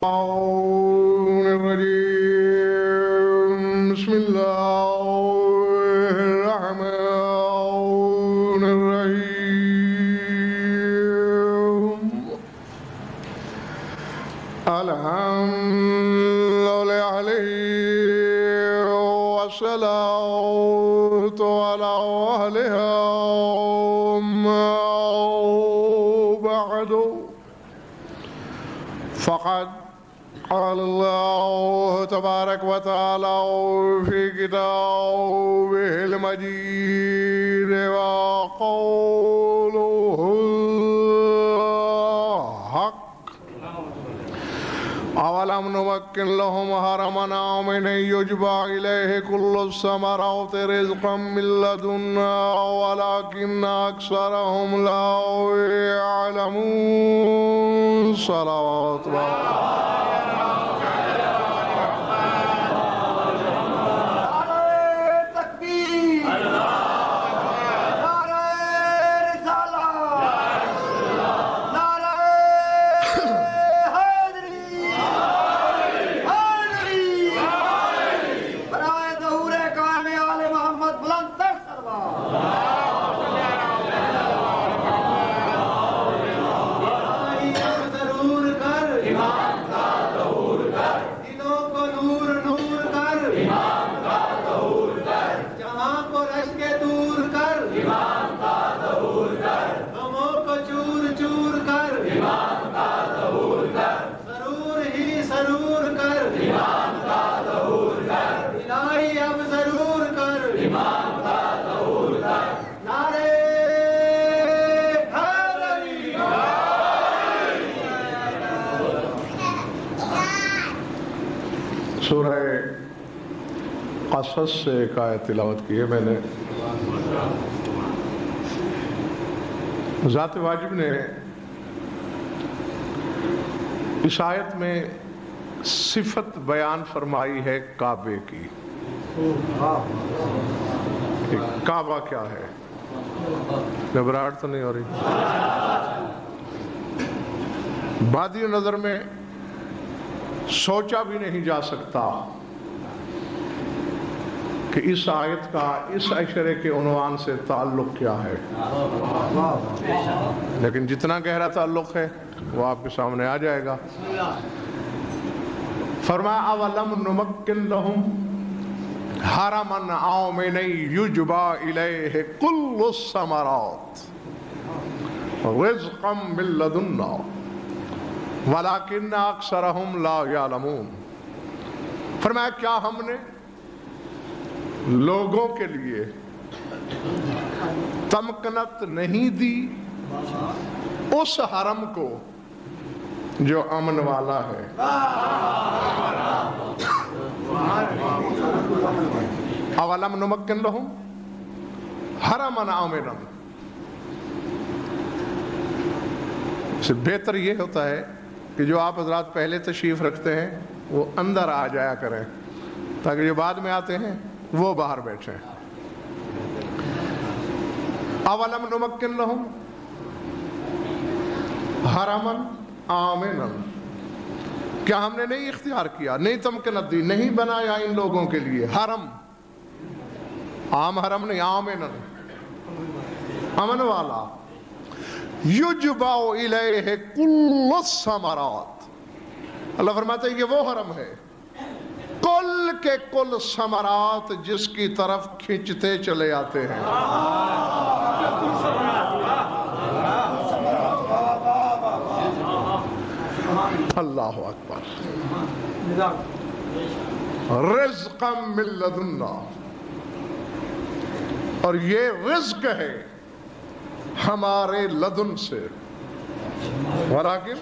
الرجيم بسم الله الرحمن الرحيم الحمد لله والصلاة على أهلها بعد فقد قال الله تبارك وتعالى في كتابه المجيد وقوله الحق أولم نمكن لهم حرما آمنا يجبى إليه كل الثمرات رزقا من لدنا ولكن أكثرهم لا يعلمون صلوات الله سورہ قصص سے ایک آیت تلاوت کی ہے میں نے. ذات واجب نے اس آیت میں صفت بیان فرمائی ہے کعبے کی. کعبہ کیا ہے؟ گھبراہٹ تو نہیں ہو رہی؟ بادی نظر میں سوچا بھی نہیں جا سکتا کہ اس آیت کا اس اشارے کے عنوان سے تعلق کیا ہے، لیکن جتنا گہرا تعلق ہے وہ آپ کے سامنے آ جائے گا. فرمایا اولم نمکن لہم حرما آمنا یجبی الیہ کل الثمرات رزقا من لدنا وَلَكِنَّ أَكْثَرَهُمْ لَا يَعْلَمُونَ. فرمایا کیا ہم نے لوگوں کے لیے تمکنت نہیں دی اس حرم کو جو امن والا ہے. اولم نمکن لہم حرما آمنا. سے بہتر یہ ہوتا ہے کہ جو آپ حضرات پہلے تشریف رکھتے ہیں وہ اندر آ جایا کریں تاکہ جو بعد میں آتے ہیں وہ باہر بیٹھیں. اولم نمکن لہم حرما آمنا. کیا ہم نے نہیں اختیار کیا، نہیں تمکنت دی، نہیں بنایا ان لوگوں کے لیے حرم؟ عام حرم نہیں، آمنا امن والا. یجبی الیہ کل الثمرات. اللہ فرماتا ہے یہ وہ حرم ہے کل کے کل ثمرات جس کی طرف کھینچتے چلے آتے ہیں. اللہ اکبر. رزقا من لدنا. اور یہ رزق ہے ہمارے لدن سے. ولیکن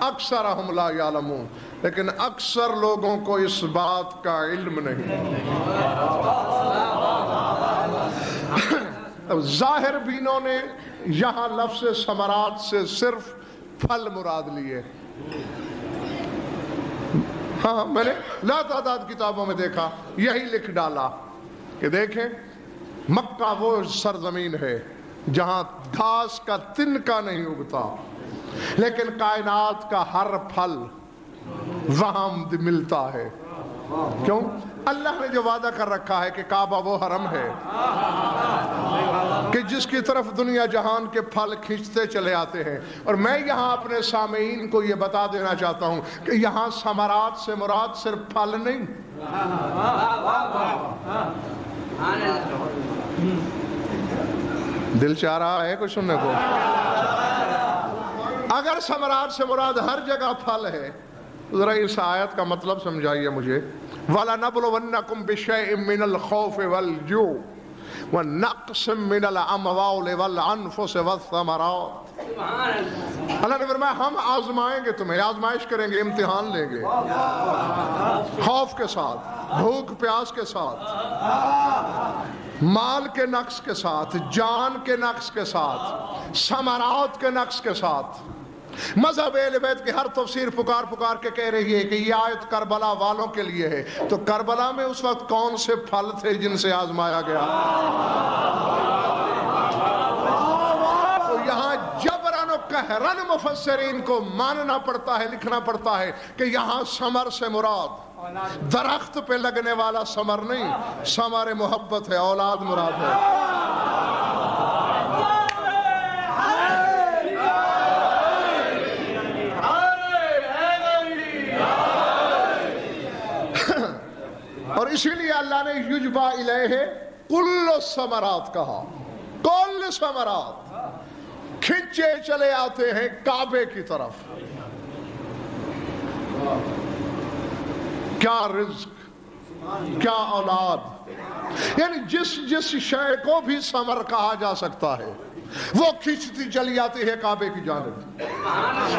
اکثرہم لا یعلمون. لیکن اکثر لوگوں کو اس بات کا علم نہیں. ظاہر بینوں نے یہاں لفظ ثمرات سے صرف پھل مراد لیے. ہاں میں نے لا تعداد کتابوں میں دیکھا یہی لکھ ڈالا کہ دیکھیں مکہ وہ سرزمین ہے جہاں گھاس کا تنکا نہیں اگتا، لیکن کائنات کا ہر پھل وہاں ملتا ہے. کیوں؟ اللہ نے جو وعدہ کر رکھا ہے کہ کعبہ وہ حرم ہے کہ جس کی طرف دنیا جہان کے پھل کھینچتے چلے آتے ہیں. اور میں یہاں اپنے سامعین کو یہ بتا دینا چاہتا ہوں کہ یہاں ثمرات سے مراد صرف پھل نہیں. دل چاہ رہا ہے کچھ سننے کو؟ اگر ثمرات سے مراد ہر جگہ پھل ہے، ذرا اس آیت کا مطلب سمجھائیے مجھے. وَلَنَبْلُوَنَّكُمْ بِشَيْءٍ مِّنَ الْخَوْفِ وَالْجُوعِ وَنَقْصٍ مِّنَ الْأَمْوَالِ وَالْأَنفُسِ وَالثَّمَرَاتِ. اللہ نے فرمایا ہم آزمائیں گے تمہیں، آزمائش کریں گے، امتحان لیں گے، خوف کے ساتھ، بھوک پیاس کے ساتھ، مال کے نقص کے ساتھ، جان کے نقص کے ساتھ، ثمرات کے نقص کے ساتھ. مذہب اہل بیت کی ہر تفسیر پکار کے کہہ رہی ہے کہ یہ آیت کربلا والوں کے لیے ہے. تو کربلا میں اس وقت کون سے پھل تھے جن سے آزمایا گیا؟ تو یہاں جبرن و قہرن مفسرین کو ماننا پڑتا ہے، لکھنا پڑتا ہے کہ یہاں ثمر سے مراد درخت پہ لگنے والا ثمر نہیں، ثمر محبت ہے، اولاد مراد ہے. اور اسی لیے اللہ نے یجبا الیہ کل الثمرات کہا. کل ثمرات کھنچے چلے آتے ہیں کعبے کی طرف. کیا رزق، کیا اولاد، یعنی جس شے کو بھی ثمر کہا جا سکتا ہے وہ کھنچتی چلی آتی ہے کعبے کی جانب.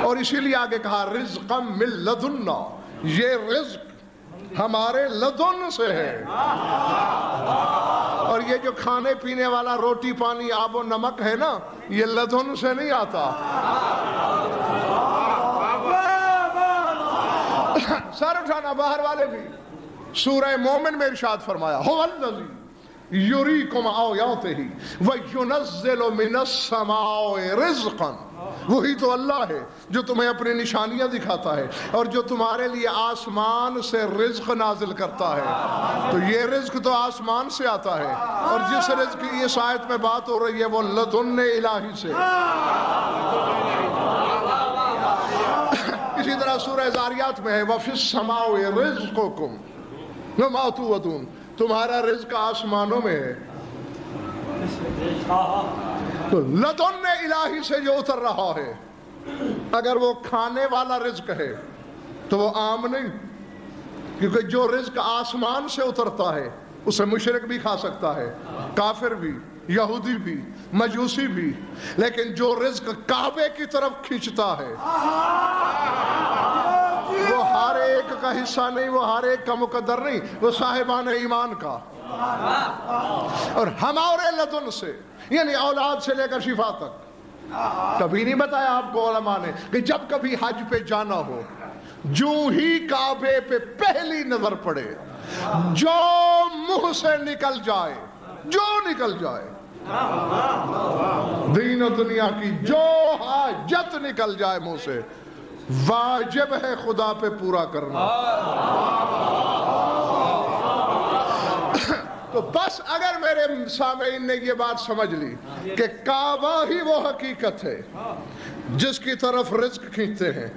اور اسی لیے آگے کہا رزقا من لدنا، یہ رزق ہمارے لدن سے ہے. اور یہ جو کھانے پینے والا روٹی پانی آب و نمک ہے نا، یہ لدن سے نہیں آتا. سر اٹھانا باہر والے بھی. سورہ مومن میں ارشاد فرمایا هو الذی یریکم آیاتہ وینزل من السماء رزقا. وہی تو اللہ ہے جو تمہیں اپنی نشانیاں دکھاتا ہے اور جو تمہارے لیے آسمان سے رزق نازل کرتا ہے. تو یہ رزق تو آسمان سے آتا ہے، اور جس رزق کی اس آیت میں بات ہو رہی ہے وہ لدن الہی سے. اسی طرح سورہ زاریات میں ہے وَفِي السَّمَاءِ رِزْقُكُمْ وَمَا تُوعَدُونَ، تمہارا رزق آسمانوں میں ہے. تو لدن الہی سے جو اتر رہا ہے، اگر وہ کھانے والا رزق ہے تو وہ عام نہیں، کیونکہ جو رزق آسمان سے اترتا ہے اسے مشرک بھی کھا سکتا ہے، کافر بھی، یہودی بھی، مجوسی بھی. لیکن جو رزق کعبے کی طرف کھینچتا ہے وہ ہر ایک کا حصہ نہیں، وہ ہر ایک کا مقدر نہیں، وہ صاحبان ایمان کا. اور ہمارے لدن سے یعنی اولاد سے لے کر شفا تک. کبھی نہیں بتایا آپ کو علماء نے کہ جب کبھی حج پہ جانا ہو، جو ہی کعبے پہ پہلی نظر پڑے، جو منہ سے نکل جائے، جو نکل جائے، دین و دنیا کی جو حاجت نکل جائے منہ سے، واجب ہے خدا پہ پورا کرنا. تو بس اگر میرے سامعین نے یہ بات سمجھ لی کہ کعبہ ہی وہ حقیقت ہے جس کی طرف رزق کھینچتے ہیں،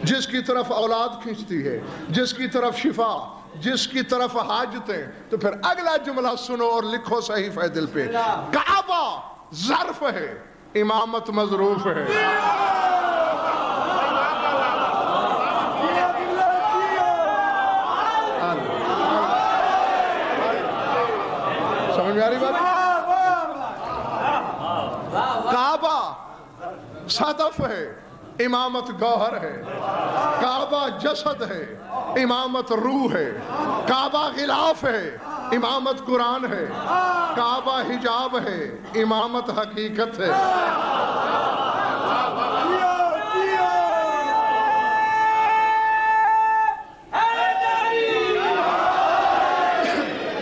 جس کی طرف اولاد کھینچتی ہے، جس کی طرف شفا، جس کی طرف حاجتیں، تو پھر اگلا جملہ سنو اور لکھو صحیفہ دل پہ. کعبہ ظرف ہے، امامت مظروف ہے. سمجھ میں آ رہی بات؟ کعبہ صدف ہے، امامت گوہر ہے. کعبہ جسد ہے، امامت روح ہے. کعبہ غلاف ہے، امامت قرآن ہے. کعبہ حجاب ہے، امامت حقیقت ہے.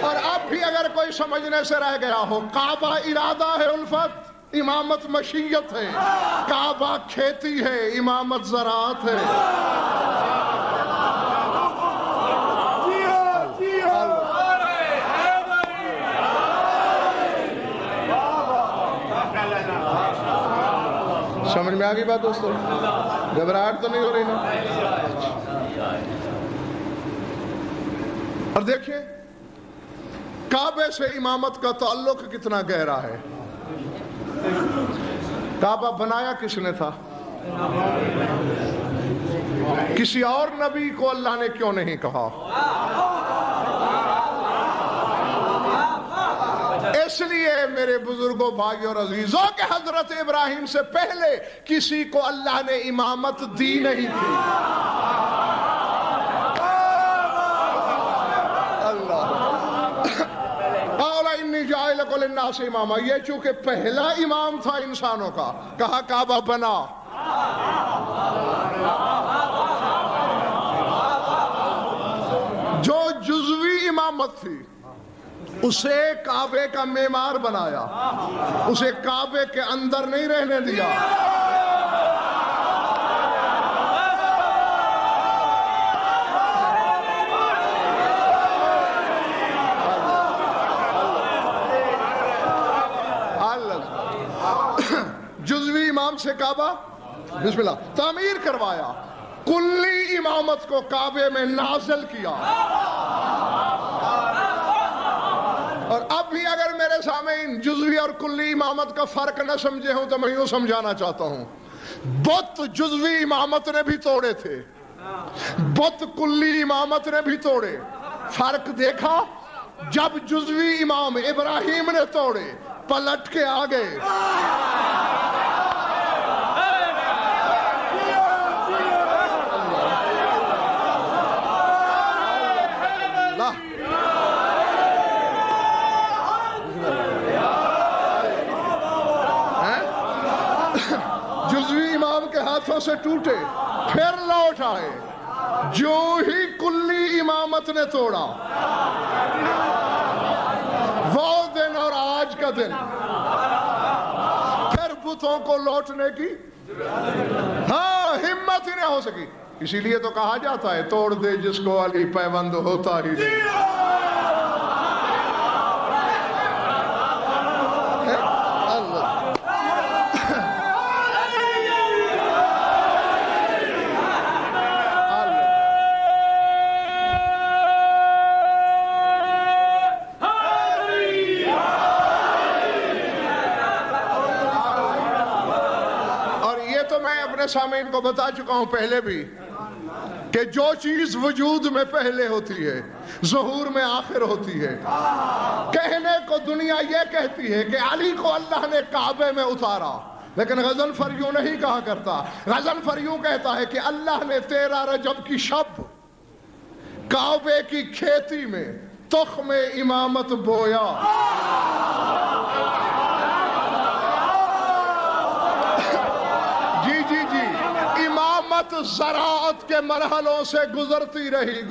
اور اب بھی اگر کوئی سمجھنے سے رہ گیا ہو، کعبہ ارادہ ہے الفت، امامت مشیت ہے. کعبہ کھیتی ہے، امامت زراعت ہے. میں آ گئی بات دوستوں؟ گھبراہٹ تو نہیں ہو رہی نا؟ اور دیکھیں کعبے سے امامت کا تعلق کتنا گہرا ہے. کعبہ بنایا کس نے تھا؟ کسی اور نبی کو اللہ نے کیوں نہیں کہا؟ اس لیے میرے بزرگوں، بھائیوں اور عزیزوں کہ حضرت ابراہیم سے پہلے کسی کو اللہ نے امامت دی نہیں تھی. انی جاعلک للناس اماما، یہ چونکہ پہلا امام تھا انسانوں کا، کہا کعبہ بنا. جو جزوی امامت تھی اسے کعبے کا معمار بنایا، اسے کعبے کے اندر نہیں رہنے دیا. جزوی امام سے کعبہ بسم اللہ تعمیر کروایا، کلی امامت کو کعبے میں نازل کیا. اور اب بھی اگر میرے سامعین جزوی اور کلی امامت کا فرق نہ سمجھے ہوں تو میں یوں سمجھانا چاہتا ہوں. بت جزوی امامت نے بھی توڑے تھے، بت کلی امامت نے بھی توڑے. فرق دیکھا؟ جب جزوی امام ابراہیم نے توڑے پلٹ کے آ گئے. جزوی امام کے ہاتھوں سے ٹوٹے پھر لوٹ آئے. جو ہی کلی امامت نے توڑا، وہ دن اور آج کا دن پھر بتوں کو لوٹنے کی ہمت ہی نہ ہو سکی. اسی لیے تو کہا جاتا ہے توڑ دے جس کو علی پیوند ہوتا ہی نہیں. سامعین کو بتا چکا ہوں پہلے بھی کہ جو چیز وجود میں پہلے ہوتی ہے ظہور میں آخر ہوتی ہے. کہنے کو دنیا یہ کہتی ہے کہ علی کو اللہ نے کعبے میں اتارا، لیکن غضنفر یوں نہیں کہا کرتا. غضنفر یوں کہتا ہے کہ اللہ نے 13 رجب کی شب کعبے کی کھیتی میں تخم امامت بویا. امامت زراعت کے مرحلوں سے گزرتی رہی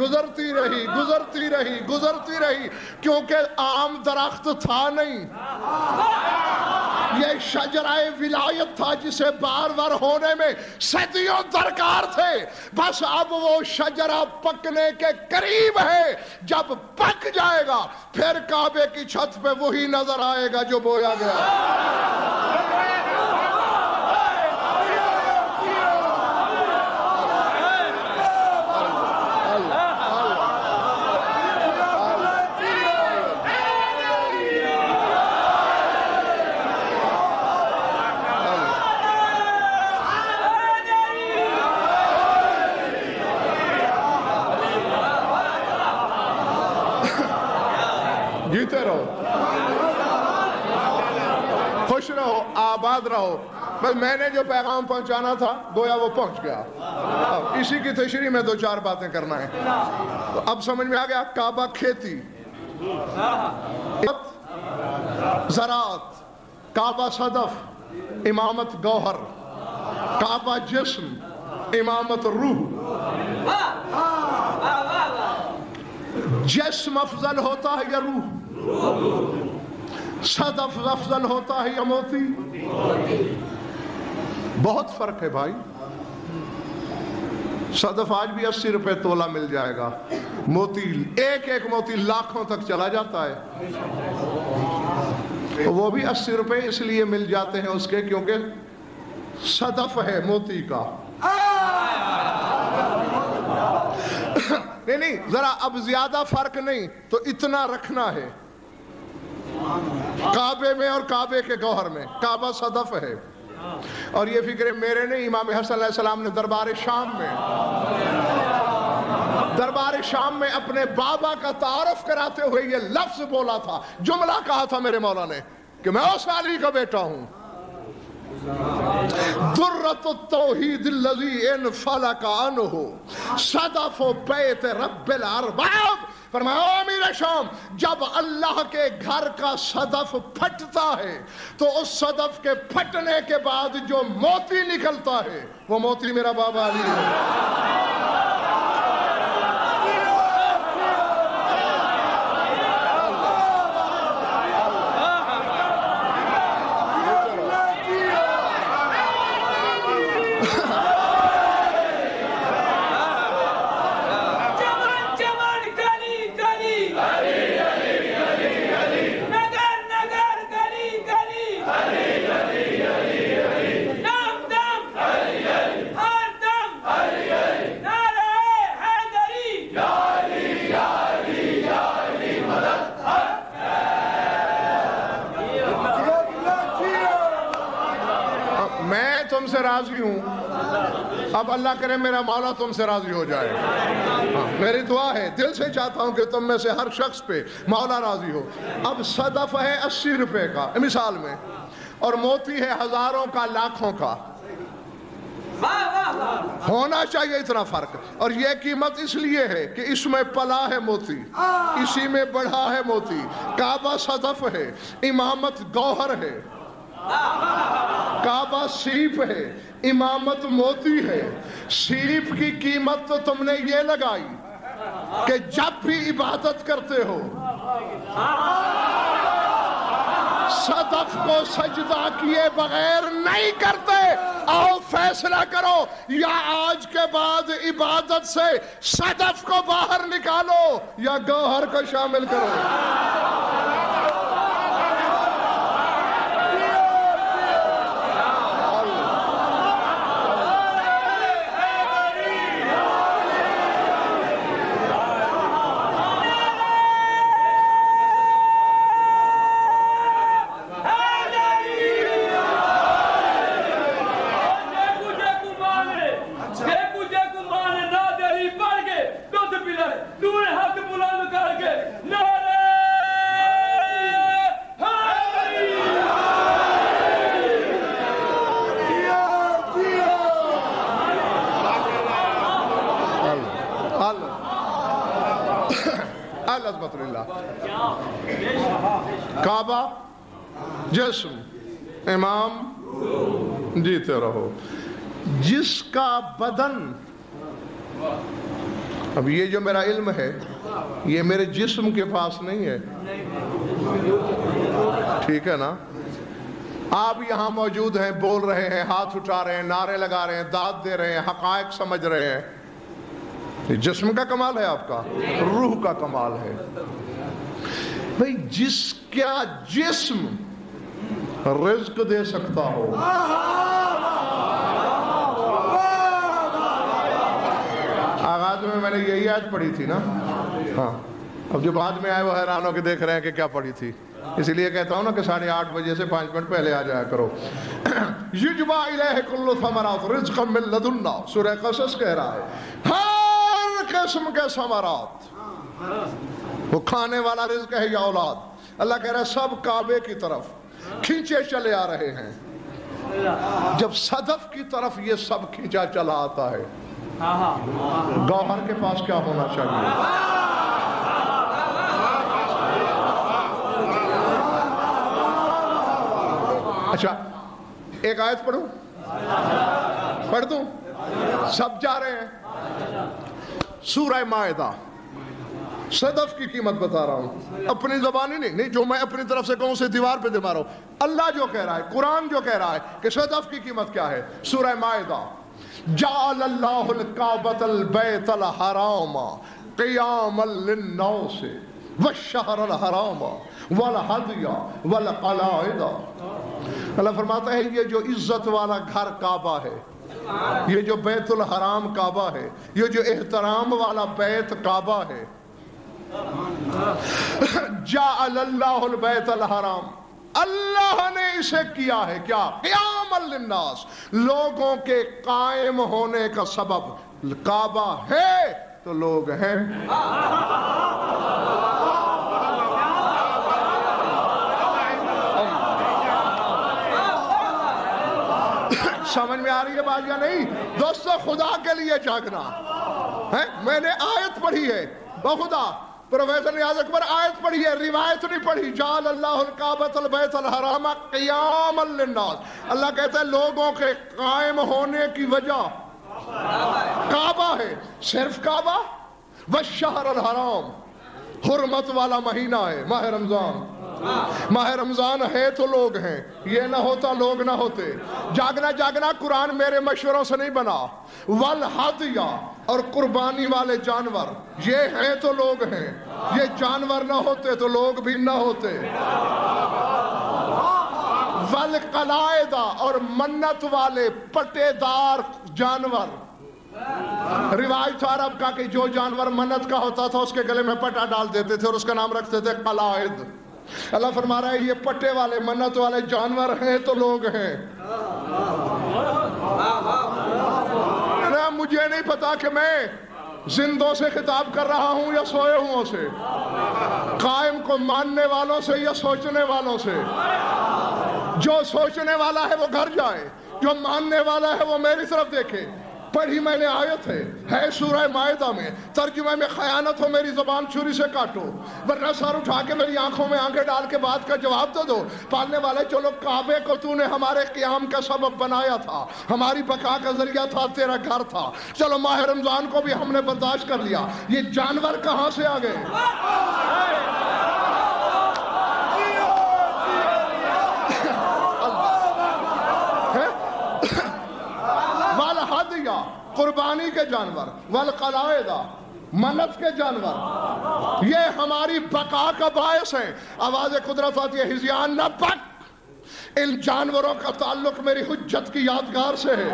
کیونکہ عام درخت تھا نہیں. یہ شجرہ ولایت تھا جسے بار بار ہونے میں صدیوں درکار تھے. بس اب وہ شجرہ پکنے کے قریب ہے. جب پک جائے گا پھر کعبے کی چھت پہ وہی نظر آئے گا جو بویا گیا. جیتے رہو، خوش رہو، آباد رہو. بس میں نے جو پیغام پہنچانا تھا گویا وہ پہنچ گیا. اسی کی تشریح میں 2-4 باتیں کرنا ہے. تو اب سمجھ میں آ گیا کعبہ کھیتی، زراعت، کعبہ صدف، امامت گوہر، کعبہ جسم، امامت روح. جسم افضل ہوتا ہے یا روح؟ صدف افضل ہوتا ہے یا موتی؟ بہت فرق ہے بھائی. صدف آج بھی 80 روپے تولہ مل جائے گا، موتی ایک موتی لاکھوں تک چلا جاتا ہے. وہ بھی 80 روپے اس لیے مل جاتے ہیں اس کے کیونکہ صدف ہے موتی کا. نہیں ذرا اب زیادہ فرق نہیں تو اتنا رکھنا ہے کعبے میں اور کعبے کے گوہر میں. کعبہ صدف ہے. اور یہ فکر میرے نہیں، امام حسن علیہ السلام نے دربار شام میں اپنے بابا کا تعارف کراتے ہوئے یہ لفظ بولا تھا، جملہ کہا تھا میرے مولا نے کہ میں اس علی کا بیٹا ہوں. درۃ التوحید الذی انفلق عنہ صدف بیت رب الارباب. فرمایا امیر شام، جب اللہ کے گھر کا صدف پھٹتا ہے تو اس صدف کے پھٹنے کے بعد جو موتی نکلتا ہے وہ موتی میرا بابا علی ہے. راضی ہوں، اب اللہ کرے میرا مولا تم سے راضی ہو جائے. میری دعا ہے، دل سے چاہتا ہوں کہ تم میں سے ہر شخص پہ مولا راضی ہو. اب صدف ہے 80 روپے کا مثال میں، اور موتی ہے ہزاروں کا، لاکھوں کا. ہونا چاہیے اتنا فرق. اور یہ قیمت اس لیے ہے کہ اس میں پلا ہے موتی، اسی میں بڑھا ہے موتی. کعبہ صدف ہے، امامت گوہر ہے. کعبہ سیپ ہے، امامت موتی ہے. سیپ کی قیمت تو تم نے یہ لگائی کہ جب بھی عبادت کرتے ہو صدف کو سجدہ کیے بغیر نہیں کرتے. آؤ فیصلہ کرو، یا آج کے بعد عبادت سے صدف کو باہر نکالو یا گوہر کو شامل کرو. کعبہ جسم، امام جیتے رہو. جس کا بدن، اب یہ جو میرا علم ہے یہ میرے جسم کے پاس نہیں ہے، ٹھیک ہے نا؟ آپ یہاں موجود ہیں، بول رہے ہیں، ہاتھ اٹھا رہے ہیں، نعرے لگا رہے ہیں، داد دے رہے ہیں، حقائق سمجھ رہے ہیں. یہ جسم کا کمال ہے، آپ کا روح کا کمال ہے. بھئی جس کا جسم رزق دے سکتا ہو، آغاز میں نے یہی آیت پڑھی تھی نا. ہاں، اب جو بعد میں آئے وہ حیران ہو کے دیکھ رہے ہیں کہ کیا پڑھی تھی. اسی لیے کہتا ہوں نا کہ 8:30 بجے سے 5 منٹ پہلے آ جایا کرو. یجبا الیہ کل ثمرات رزقا من لدنا، سورہ قصص کہہ رہا ہے ہر قسم کے ثمرات، وہ کھانے والا رزق ہے یا اولاد. اللہ کہہ رہا ہے سب کعبے کی طرف کھینچے چلے آ رہے ہیں. جب صدف کی طرف یہ سب کھینچا چلا آتا ہے، گوہر کے پاس کیا ہونا چاہیے؟ اچھا ایک آیت پڑھوں، پڑھ دوں؟ سب جا رہے ہیں. سورہ مائدہ، صدف کی قیمت بتا رہا ہوں، اپنی زبانی نہیں، جو میں اپنی طرف سے کہوں سے دیوار پہ دے مارو. اللہ جو کہہ رہا ہے، قرآن جو کہہ رہا ہے کہ صدف کی قیمت کیا ہے. سورہ مائدہ، جعل اللہ الکعبۃ البیت الحرام قیاما للناس والشہر الحرام والہدی والقلائد اللہ فرماتا ہے یہ جو عزت والا گھر کعبہ ہے، یہ جو بیت الحرام کعبہ ہے، یہ جو احترام والا بیت کعبہ ہے، جعل اللہ البیت الحرام، اللہ نے اسے کیا ہے کیا؟ قیام للناس، لوگوں کے قائم ہونے کا سبب۔ کعبہ ہے تو لوگ ہیں۔ سمجھ میں آ رہی ہے بات یا نہیں؟ دوستو خدا کے لیے جاگنا ہے۔ میں نے آیت پڑھی ہے بخدا، پروفیسر نیاز اکبر آیت پڑھی ہے، روایت نہیں پڑھی۔ جعل اللہ الکعبۃ البیت الحرام قیاما للناس، اللہ کہتا ہے لوگوں کے قائم ہونے کی وجہ کعبہ ہے، صرف کعبہ۔ والشہر الحرام، حرمت والا مہینہ ہے ماہ رمضان۔ ماہ رمضان ہے تو لوگ ہیں، یہ نہ ہوتا لوگ نہ ہوتے۔ جاگنا جاگنا قرآن میرے مشوروں سے نہیں بنا۔ والہدیہ، اور قربانی والے جانور، یہ ہیں تو لوگ ہیں، یہ جانور نہ ہوتے تو لوگ بھی نہ ہوتے۔ والقلائد، اور منت والے پٹے دار جانور۔ روایت عرب کا کہ جو جانور منت کا ہوتا تھا اس کے گلے میں پٹا ڈال دیتے تھے اور اس کا نام رکھتے تھے قلائد۔ اللہ فرما رہا ہے یہ پٹے والے منت والے جانور ہیں تو لوگ ہیں۔ مجھے نہیں پتا کہ میں زندوں سے خطاب کر رہا ہوں یا سوئے ہوں سے، قائم کو ماننے والوں سے یا سوچنے والوں سے۔ جو سوچنے والا ہے وہ گھر جائے، جو ماننے والا ہے وہ میری طرف دیکھے۔ پڑھی میں نے آیت ہے سورہ مائدہ میں، ترجمہ میں خیانت ہو میری زبان چھری سے کاٹو، ورنہ سر اٹھا کے میری آنکھوں میں آنکھیں ڈال کے بات کا جواب تو دو۔ پالنے والے چلو کعبے کو تو نے ہمارے قیام کا سبب بنایا تھا، ہماری بقا کا ذریعہ تھا، تیرا گھر تھا، چلو ماہ رمضان کو بھی ہم نے برداشت کر لیا، یہ جانور کہاں سے آ گئے؟ والہدیہ، قربانی کے جانور، والقلائد، منت کے جانور، یہ ہماری بقا کا باعث ہے۔ آواز قدرت آتی ہے ہزیان نہ بک، ان جانوروں کا تعلق میری حجت کی یادگار سے ہے۔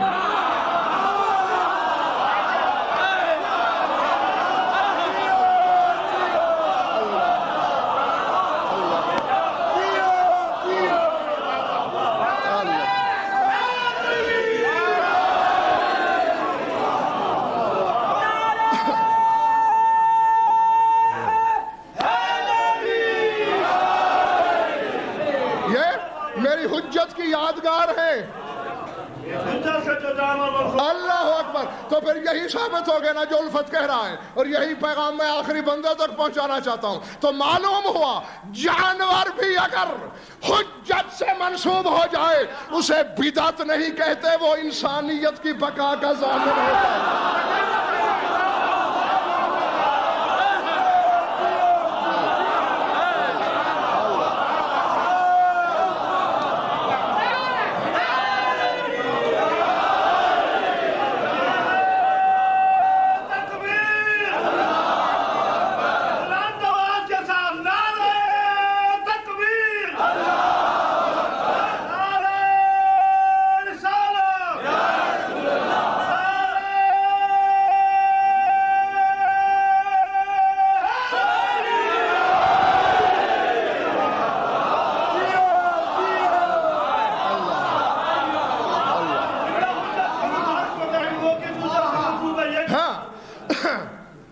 میری حجت کی یادگار ہے۔ اللہ اکبر، تو پھر یہی ثابت ہو گیا نا جو الفت کہہ رہا ہے، اور یہی پیغام میں آخری بندے تک پہنچانا چاہتا ہوں۔ تو معلوم ہوا جانور بھی اگر حجت سے منسوب ہو جائے اسے بدعت نہیں کہتے، وہ انسانیت کی بقا کا ضامن ہوتا ہے۔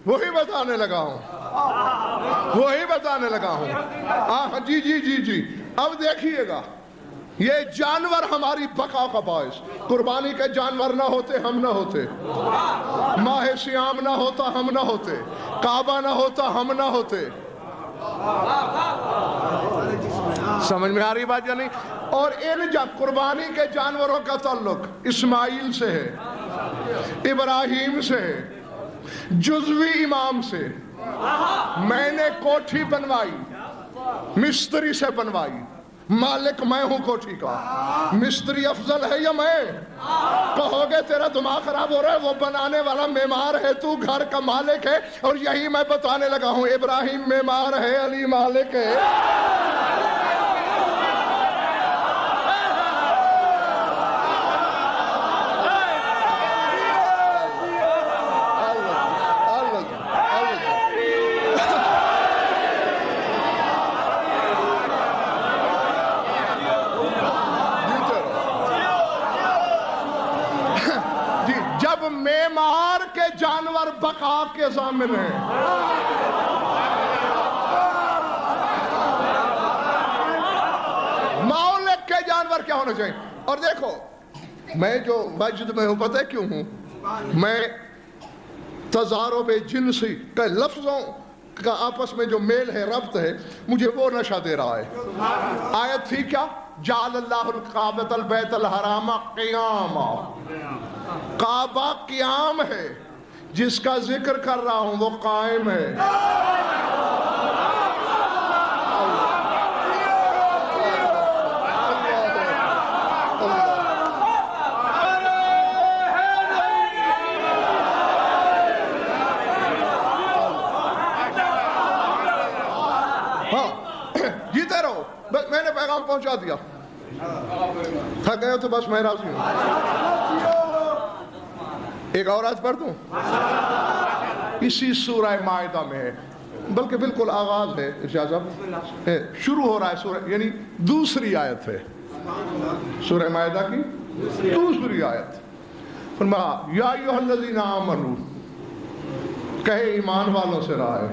وہی بتانے لگا ہوں۔ جی اب دیکھیے گا، یہ جانور ہماری بقا کا باعث۔ قربانی کے جانور نہ ہوتے ہم نہ ہوتے، ماہ سیام نہ ہوتا ہم نہ ہوتے، کعبہ نہ ہوتا ہم نہ ہوتے۔ سمجھ میں آ رہی بات یا نہیں؟ اور ان قربانی کے جانوروں کا تعلق اسماعیل سے ہے، ابراہیم سے ہے، جزوی امام سے۔ میں نے کوٹھی بنوائی، مستری سے بنوائی، مالک میں ہوں کوٹھی کا۔ مستری افضل ہے یا میں؟ کہو گے تیرا دماغ خراب ہو رہا ہے، وہ بنانے والا معمار ہے، تو گھر کا مالک ہے۔ اور یہی میں بتانے لگا ہوں، ابراہیم معمار ہے، علی مالک ہے۔ جانور بقا کے ضامن ہیں. مالک کے جانور کیا ہونا چاہیے. اور دیکھو میں جو مسجد میں ہوں پتہ ہے کیوں ہوں؟ میں تضارب جنسی کے لفظوں کا آپس میں جو میل ہے، ربط ہے، مجھے وہ نشہ دے رہا ہے. آیت تھی کیا؟ جعل اللہ الکعبۃ البیت الحرام قیاما. کعبہ قیام ہے، جس کا ذکر کر رہا ہوں وہ قائم ہے. جیتے رہو. بس میں نے پیغام پہنچا دیا. تھک گئے ہو تو بس میں راضی ہوں. ایک اور آیت پڑھ دوں، اسی سورہ مائدہ میں ہے، بلکہ بالکل آغاز ہے ارشاد صاحب، شروع ہو رہا ہے سورہ، یعنی دوسری آیت ہے سورہ مائدہ کی، دوسری آیت. فرمایا یا ایھا الذین آمنوا، کہے ایمان والوں سے رہا ہے.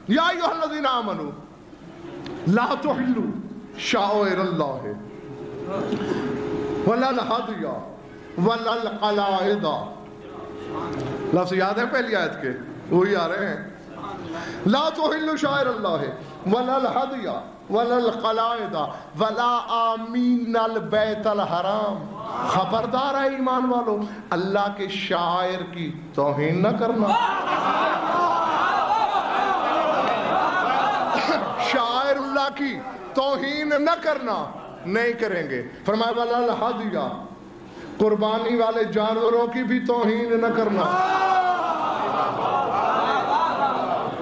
یا ایھا الذین آمنوا لا تحلوا شعائر اللہ ولا الہدی ولا القلائد. لفظ یاد ہے پہلی آیت کے؟ وہی آ رہے ہیں. لا تحلوا شعائر اللہ ولا الہدی ولا القلائد ولا آمین البیت الحرام. خبردار ہے ایمان والو، اللہ کے شاعر کی توہین نہ کرنا. شاعر اللہ کی توہین نہ کرنا، نہیں کریں گے. فرمایا ولا الہدی، قربانی والے جانوروں کی بھی توہین نہ کرنا،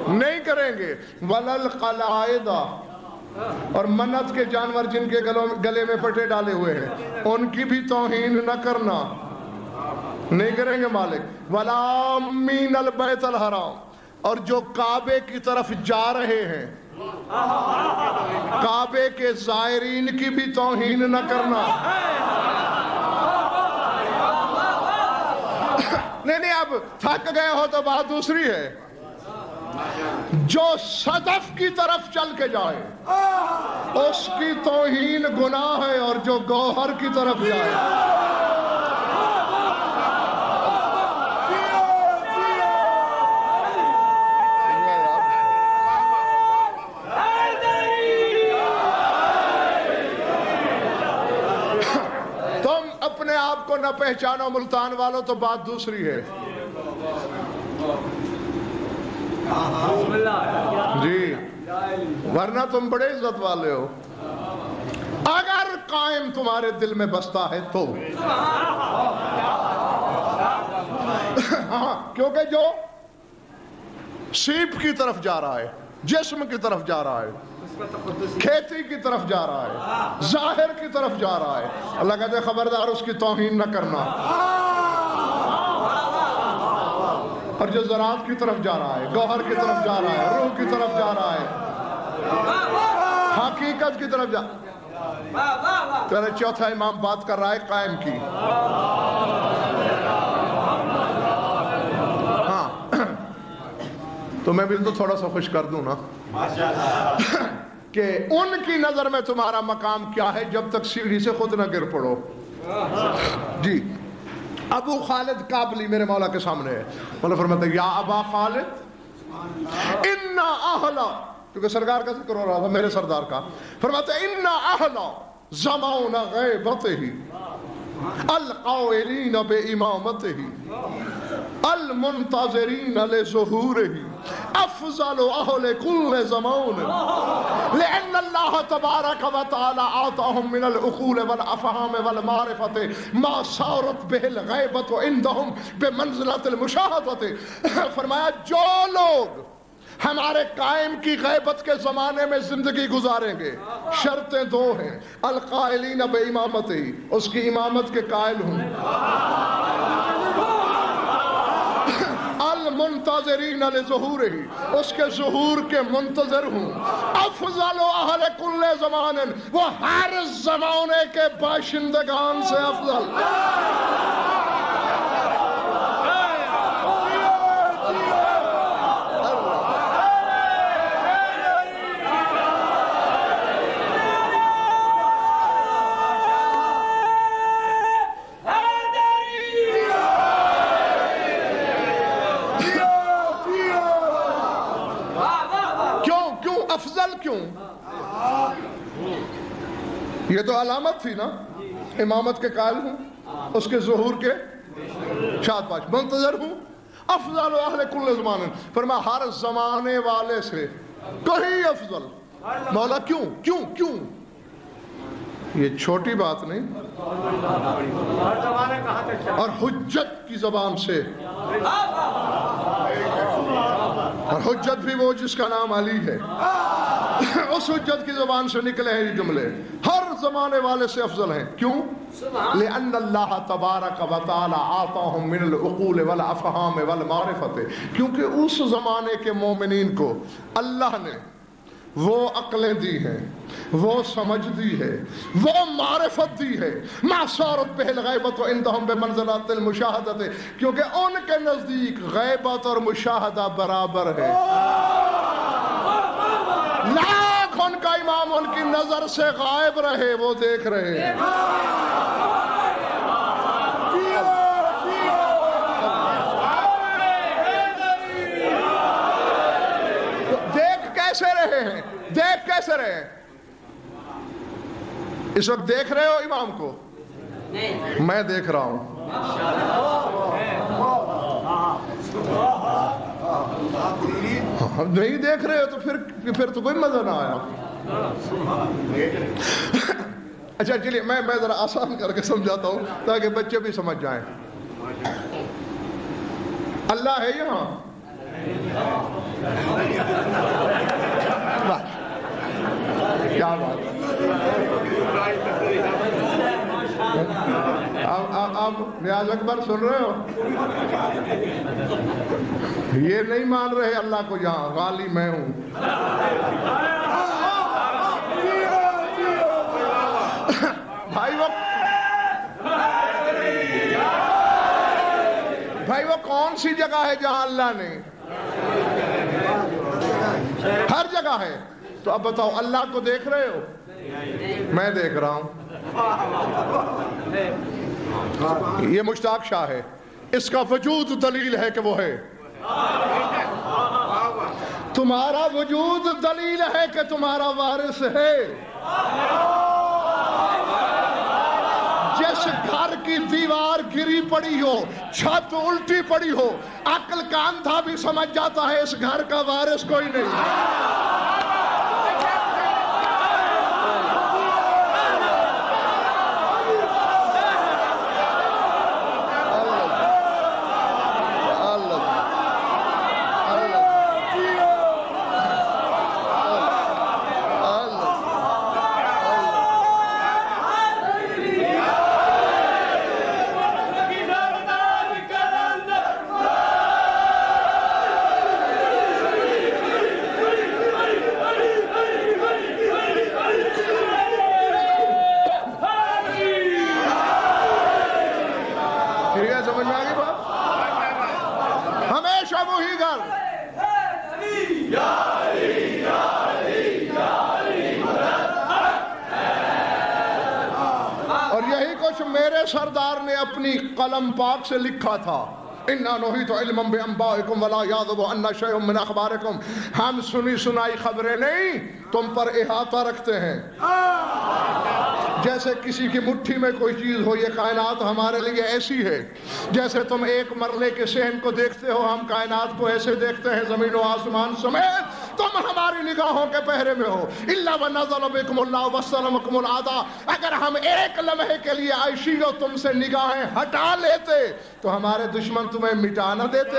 نہیں کریں گے. ولا القلائد، اور منت کے جانور جن کے گلے میں پٹے ڈالے ہوئے ہیں ان کی بھی توہین نہ کرنا، نہیں کریں گے مالک. ولا آمین البیت الحرام، اور جو کعبے کی طرف جا رہے ہیں کعبے کے زائرین کی بھی توہین نہ کرنا. نہیں اب تھک گئے ہو تو بات دوسری ہے. جو صدف کی طرف چل کے جائے اس کی توہین گناہ ہے، اور جو گوہر کی طرف جائے. تم اپنے آپ کو نہ پہچانو ملتان والوں تو بات دوسری ہے. جی ورنہ تم بڑے عزت والے ہو. اگر قائم تمہارے دل میں بستا ہے تو کیونکہ جو سیپ کی طرف جا رہا ہے، جسم کی طرف جا رہا ہے، کھیتی کی طرف جا رہا ہے، ظاہر کی طرف جا رہا ہے، اللہ کہتے ہیں خبردار اس کی توہین نہ کرنا. اور جو زراعت کی طرف جا رہا ہے، گوہر کی طرف جا رہا ہے، روح کی طرف جا رہا ہے، حقیقت کی طرف جا. تیرے چوتھا امام بات کر رہا ہے قائم کی. ہاں تو میں بھی تو تھوڑا سا خوش کر دوں نا کہ ان کی نظر میں تمہارا مقام کیا ہے جب تک سیڑھی سے خود نہ گر پڑو. جی ابو خالد کابلی میرے مولا کے سامنے ہے. مولا فرماتا ہے یا ابا خالد انا اہلا، کیونکہ سرکار کا ذکر ہو رہا تھا میرے سردار کا. فرماتا ہے انا اہلا زماؤن غیبتہی القائلین بامامتہی المنتظرین لظہورہی افضل اہل کل زمان لأن اللہ تبارک و تعالی آتاہم من العقول والافہام والمعرفت ما صارت بہ الغیبت عندہم بمنزلت المشاہدت. فرمایا جو لوگ ہمارے قائم کی غیبت کے زمانے میں زندگی گزاریں گے، شرطیں دو ہیں. القائلین بامامتہی، اس کی امامت کے قائل ہوں. المنتظرین لظہورہی، اس کے ظہور کے منتظر ہوں. افضل اہل کل زمان، وہ ہر زمانے کے باشندگان سے افضل. افضل کیوں؟ یہ تو علامت تھی نا، امامت کے قائل ہوں، اس کے ظہور کے شاد باش منتظر ہوں. افضل اہل کل زمان، فرمایا ہر زمانے والے سے کہیں افضل. مولا کیوں کیوں کیوں؟ یہ چھوٹی بات نہیں، اور حجت کی زبان سے، اور حجت بھی وہ جس کا نام علی ہے، اس حجت کی زبان سے نکلے ہیں یہ جملے. ہر زمانے والے سے افضل ہیں. کیوں؟ لأن اللہ تبارک و تعالی آتاہم من العقول والافہام والمعرفت، کیونکہ اس زمانے کے مومنین کو اللہ نے وہ عقلیں دی ہیں، وہ سمجھ دی ہے، وہ معرفت دی ہے. ما صارت بہ الغیبت عندہم بمنزلۃ المشاہدۃ، کیونکہ ان کے نزدیک غیبت اور مشاہدہ برابر ہے. لاکھ ان کا امام ان کی نظر سے غائب رہے، وہ دیکھ رہے ہیں. کیسے رہے ہیں؟ دیکھ کیسے رہے ہیں؟ اس وقت دیکھ رہے ہو امام کو؟ میں دیکھ رہا ہوں. نہیں دیکھ رہے ہو تو پھر تو کوئی مزہ نہ آیا. اچھا چلیے میں ذرا آسان کر کے سمجھاتا ہوں تاکہ بچے بھی سمجھ جائیں. اللہ ہے یہاں، کیا بات. اب نیاز اکبر سن رہے ہو؟ یہ نہیں مان رہے اللہ کو یہاں، غالی میں ہوں. بھائی وہ کون سی جگہ ہے جہاں اللہ نہیں؟ ہر جگہ ہے. تو اب بتاؤ اللہ کو دیکھ رہے ہو؟ میں دیکھ رہا ہوں. یہ مشتاق شاہ ہے، اس کا وجود دلیل ہے کہ وہ ہے. تمہارا وجود دلیل ہے کہ تمہارا وارث ہے. جس گھر کی دیوار گری پڑی ہو، چھت الٹی پڑی ہو، عقل کا اندھا بھی سمجھ جاتا ہے اس گھر کا وارث کوئی نہیں. میرے سردار نے اپنی قلم پاک سے لکھا تھا، اِنَّا نُحِيطُ عِلْمًا بِأَنبَائِكُمْ وَلَا يَعْزُبُ عَنَّا شَيْءٌ مِّنْ أَخْبَارِكُمْ. ہم سنی سنائی خبریں نہیں، تم پر احاطہ رکھتے ہیں. جیسے کسی کی مٹھی میں کوئی چیز ہو، یہ کائنات ہمارے لیے ایسی ہے. جیسے تم ایک مرلے کے صحن کو دیکھتے ہو، ہم کائنات کو ایسے دیکھتے ہیں، زمین و آسمان سمیت. تم ہماری نگاہوں کے پہرے میں ہو. إِلَّا وَنَزَلَ بِكُمُ اللَّهُ وَسَّلَمَكُمُ الْعَادَى. اگر ہم ایک لمحے کے لیے عائشی و تم سے نگاہیں ہٹا لیتے تو ہمارے دشمن تمہیں مٹا نہ دیتے.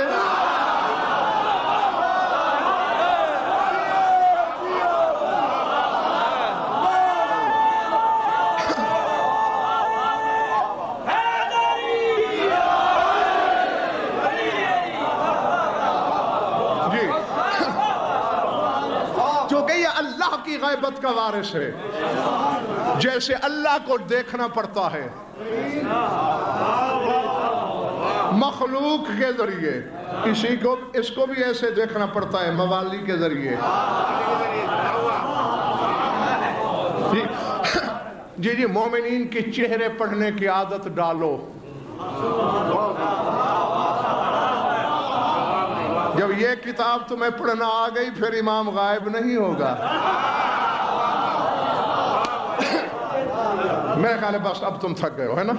اللہ کی غیبت کا وارث ہے، جیسے اللہ کو دیکھنا پڑتا ہے مخلوق کے ذریعے، اس کو بھی ایسے دیکھنا پڑتا ہے موالی کے ذریعے۔ جی مومنین کے چہرے پڑھنے کی عادت ڈالو۔ جب یہ کتاب تمہیں پڑھنا آ گئی پھر امام غائب نہیں ہوگا۔ میرے خیال ہے بس اب تم تھک گئے ہو، ہے نا؟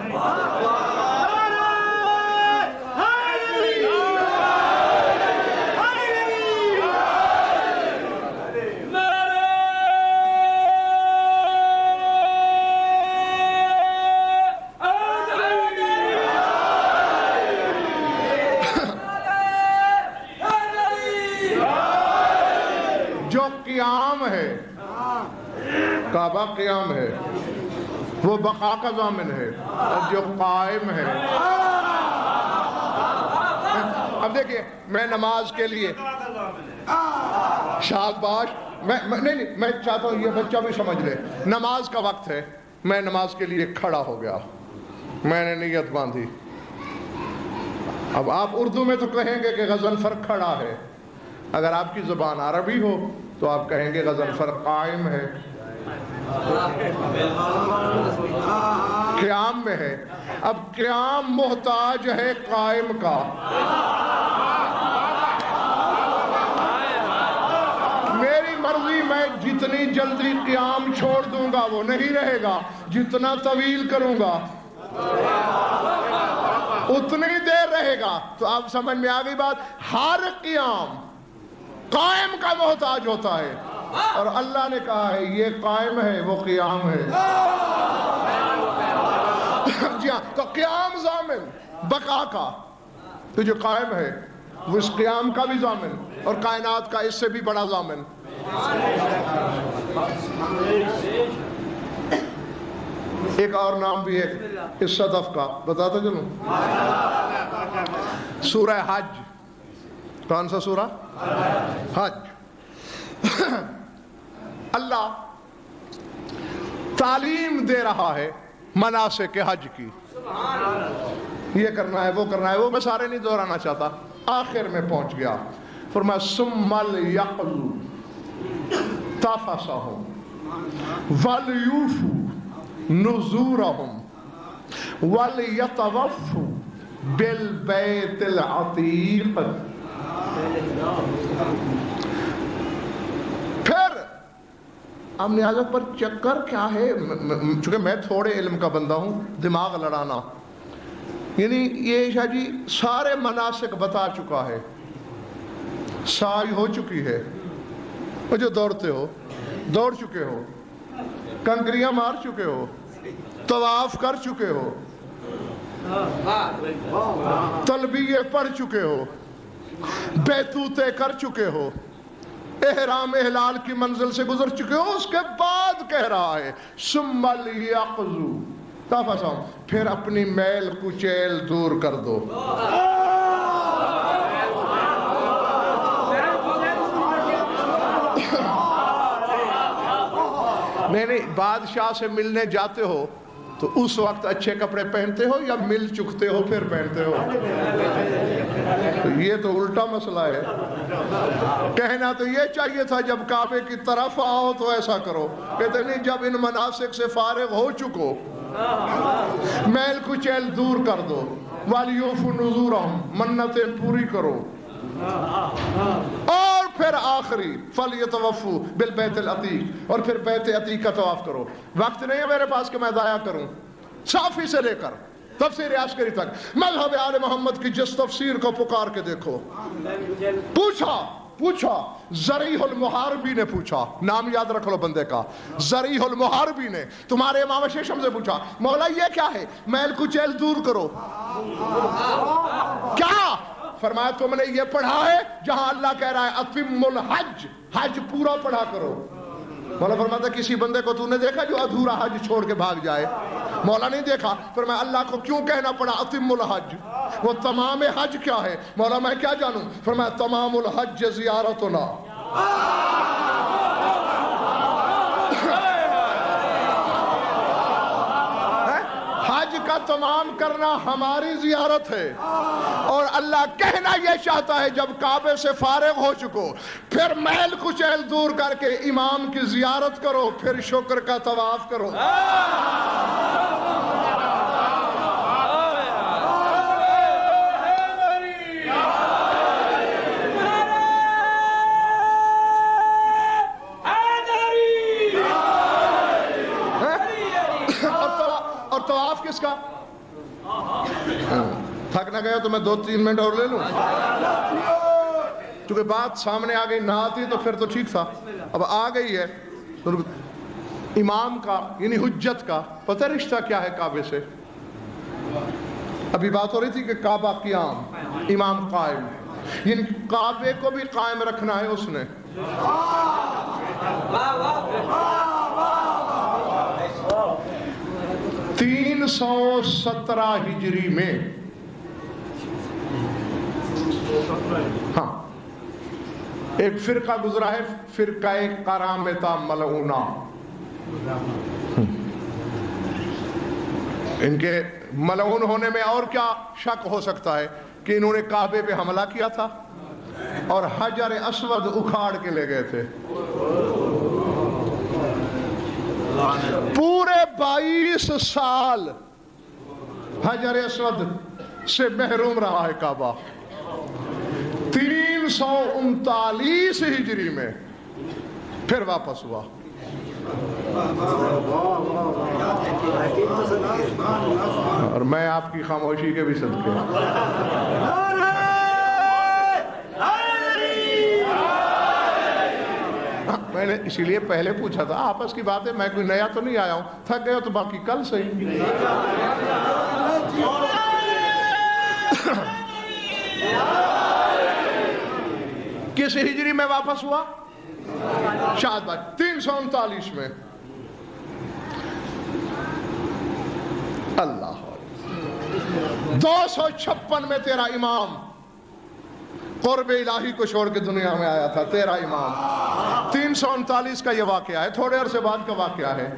قیام ہے، کعبہ قیام ہے، وہ بقا کا ضامن ہے، اور جو قائم ہے۔ اب دیکھیں میں نماز کے لیے شاباش، میں چاہتا ہوں یہ بچہ بھی سمجھ لے، نماز کا وقت ہے، میں نماز کے لیے کھڑا ہو گیا، میں نے نیت باندھی۔ اب آپ اردو میں تو کہیں گے کہ غضنفر کھڑا ہے، اگر آپ کی زبان عربی ہو تو آپ کہیں گے غضنفر قائم ہے، قیام میں ہے۔ اب قیام محتاج ہے قائم کا۔ میری مرضی، میں جتنی جلدی قیام چھوڑ دوں گا وہ نہیں رہے گا، جتنا طویل کروں گا اتنی دیر رہے گا۔ تو آپ سمجھ میں آ گئی بات، ہر قیام قائم کا محتاج ہوتا ہے، اور اللہ نے کہا ہے یہ قائم ہے وہ قیام ہے۔ جی ہاں، تو قیام ضامن بقا کا، تو جو قائم ہے وہ اس قیام کا بھی ضامن، اور کائنات کا اس سے بھی بڑا ضامن۔ ایک اور نام بھی ہے اس صدف کا، بتاتا چلوں، سورہ حج۔ کون سا سورہ؟ حج۔ اللہ تعلیم دے رہا ہے مناسک حج کی، یہ کرنا ہے وہ کرنا ہے، وہ میں سارے نہیں دہرانا چاہتا، آخر میں پہنچ گیا، فرمایا ثم لیقضوا تفثهم ولیوفوا نذورهم ولیطوفوا بالبیت العتیق۔ پھر ام نیازت پر چکر کیا ہے، چونکہ میں تھوڑے علم کا بندہ ہوں، دماغ لڑانا، یعنی یہ شاہ جی سارے مناسک بتا چکا ہے، سائی ہو چکی ہے، وہ جو دوڑتے ہو دوڑ چکے ہو، کنکریاں مار چکے ہو، طواف کر چکے ہو، تلبیہ پڑھ چکے ہو، بیتوتے کر چکے ہو، احرام احلال کی منزل سے گزر چکے ہو، اس کے بعد کہہ رہا ہے ثم لیقضوا تفثهم، پھر اپنی میل کچیل دور کر دو۔ نہیں، بادشاہ سے ملنے جاتے ہو تو اس وقت اچھے کپڑے پہنتے ہو یا مل چکتے ہو پھر پہنتے ہو؟ یہ تو الٹا مسئلہ ہے۔ کہنا تو یہ چاہیے تھا جب کعبے کی طرف آؤ تو ایسا کرو، کہتے نہیں جب ان مناسک سے فارغ ہو چکو میل کچیل دور کر دو، وَلْيُوفُوا نُذُورَهُمْ، منتیں پوری کرو، اور پھر آخری فَلْيَطْوَفُوا بِالْبَيْتِ الْعَتِيقِ، اور پھر بیت عتیق کا طواف کرو۔ وقت نہیں ہے میرے پاس کہ میں ضائع کروں، صافی سے لے کر تفسیر عسکری تک مذہب آل محمد کی جس تفسیر کو پکار کے دیکھو، پوچھا ذریح المحاربی نے پوچھا، نام یاد رکھ لو بندے کا، ذریح المحاربی نے تمہارے امام شیشم سے پوچھا مولا یہ کیا ہے؟ میل کچیل دور کرو۔ کیا فرمایا؟ تم نے یہ پڑھا ہے جہاں اللہ کہہ رہا ہے اتم الحج، حج پورا پڑھا کرو۔ مولا فرماتا کسی بندے کو تو نے دیکھا جو ادھورا حج چھوڑ کے بھاگ جائے؟ مولا نہیں دیکھا۔ فرمایا اللہ کو کیوں کہنا پڑا اتم الحج؟ وہ تمام حج کیا ہے؟ مولا میں کیا جانوں؟ فرمایا تمام الحج زیارتنا، حج کا تمام کرنا ہماری زیارت ہے، اور اللہ کہنا یہ چاہتا ہے جب کعبے سے فارغ ہو چکو پھر میل کچیل دور کر کے امام کی زیارت کرو، پھر شکر کا طواف کرو۔ اور طواف کس کا؟ تھک نہ گیا تو میں 2-3 منٹ اور لے لوں، چونکہ بات سامنے آ گئی، نہ آتی تو پھر تو ٹھیک تھا، اب آ گئی ہے۔ امام کا یعنی حجت کا پتہ رشتہ کیا ہے کعبے سے؟ ابھی بات ہو رہی تھی کہ کعبہ قیام، امام قائم، یعنی کعبے کو بھی قائم رکھنا ہے اس نے۔ 317 ہجری میں، ہاں، ایک فرقہ گزرا ہے، فرقہ قرامطہ ملعونہ۔ ان کے ملعون ہونے میں اور کیا شک ہو سکتا ہے کہ انہوں نے کعبے پہ حملہ کیا تھا اور حجر اسود اکھاڑ کے لے گئے تھے۔ پورے 22 سال حجر اسود سے محروم رہا ہے کعبہ۔ 339 ہجری میں پھر واپس ہوا۔ اور میں آپ کی خاموشی کے بھی صدقے، میں نے اسی لیے پہلے پوچھا تھا، آپس کی بات ہے، میں کوئی نیا تو نہیں آیا ہوں، تھک گیا تو باقی کل صحیح۔ کس ہجری میں واپس ہوا؟ شاید 339 میں۔ اللہ 256 میں تیرا امام قرب الہی کو چھوڑ کے دنیا میں آیا تھا، تیرا امام۔ 339 کا یہ واقعہ ہے، تھوڑے عرصے بعد کا واقعہ ہے۔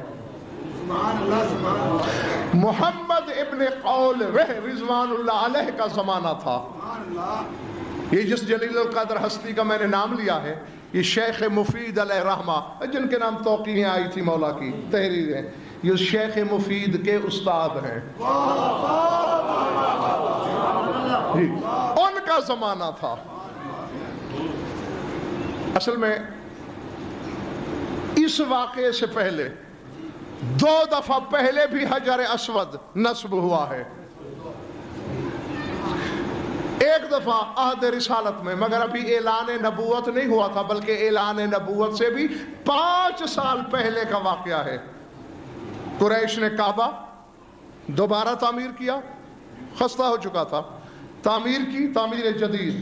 محمد ابن قول رضوان اللہ علیہ کا زمانہ تھا۔ یہ جس جلیل القدر ہستی کا میں نے نام لیا ہے، یہ شیخ مفید علیہ رحمہ، جن کے نام توقیعیں آئی تھی مولا کی تحریریں، یہ شیخ مفید کے استاد ہیں، ان کا زمانہ تھا۔ اصل میں اس واقعے سے پہلے 2 دفعہ پہلے بھی حجر اسود نصب ہوا ہے۔ ایک دفعہ عہد رسالت میں، مگر ابھی اعلان نبوت نہیں ہوا تھا، بلکہ اعلان نبوت سے بھی 5 سال پہلے کا واقعہ ہے۔ قریش نے کعبہ دوبارہ تعمیر کیا، خستہ ہو چکا تھا، تعمیر کی، تعمیر جدید۔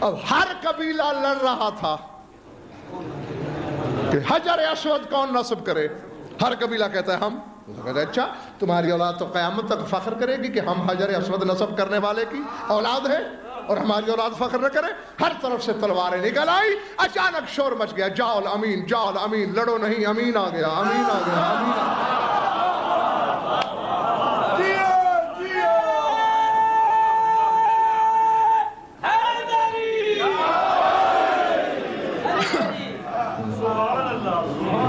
اب ہر قبیلہ لڑ رہا تھا کہ حجر اسود کون نصب کرے۔ ہر قبیلہ کہتا ہے ہم، اچھا تمہاری اولاد تو قیامت تک فخر کرے گی کہ ہم حجر اسود نصب کرنے والے کی اولاد ہے، اور ہماری اولاد فخر نہ کرے۔ ہر طرف سے تلواریں نکل آئی، اچانک شور مچ گیا، جاؤ الامین، جاؤ الامین، لڑو نہیں، امین آ گیا، امین آ گیا، امین آ گیا۔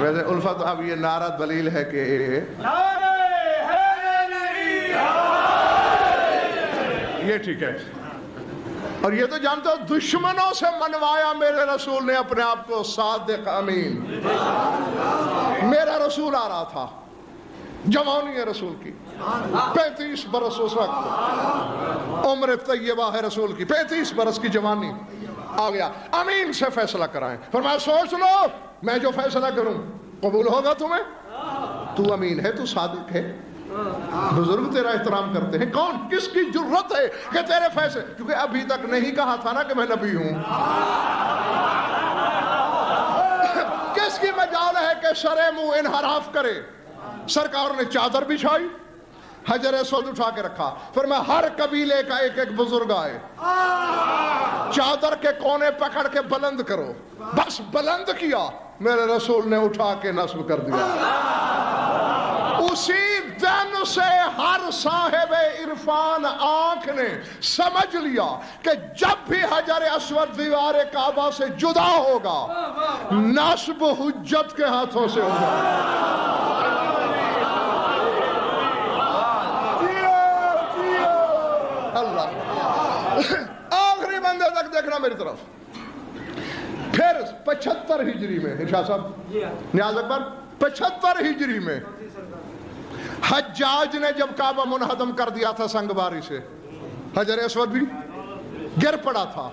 ویسے الفت اب یہ نعرہ دلیل ہے کہ یہ ٹھیک ہے، اور یہ تو جانتے ہو دشمنوں سے منوایا میرے رسول نے اپنے آپ کو صادق امین۔ میرا رسول آ رہا تھا، جوانی ہے رسول کی، 35 برس اس وقت عمر طیبہ ہے رسول کی، 35 برس کی جوانی آ گیا۔ امین سے فیصلہ کرائیں، فرمایا سوچ لو، میں جو فیصلہ کروں قبول ہوگا تمہیں؟ تو امین ہے، تو صادق ہے، بزرگ تیرا احترام کرتے ہیں، کون کس کی جرت ہے کہ تیرے فیصلے، کیونکہ ابھی تک نہیں کہا تھا نا کہ میں نبی ہوں۔ کس کی مجال ہے کہ سر منہ انحراف کرے؟ سرکار نے چادر بچھائی، حجر اسود اٹھا کے رکھا، پھر میں ہر قبیلے کا ایک ایک بزرگ آئے، چادر کے کونے پکڑ کے بلند کرو، بس بلند کیا، میرے رسول نے اٹھا کے نصب کر دیا۔ اسی دن سے ہر صاحب عرفان آنکھ نے سمجھ لیا کہ جب بھی حجر اسود دیوار کعبہ سے جدا ہوگا نصب حجت کے ہاتھوں سے ہوگا. اللہ آخری بندے تک دیکھنا میری طرف. پھر 75 ہجری میں ارشاد صاحب نیاز اکبر 75 ہجری میں حجاج نے جب کعبہ منہدم کر دیا تھا سنگ باری سے، حجر اسود بھی گر پڑا تھا.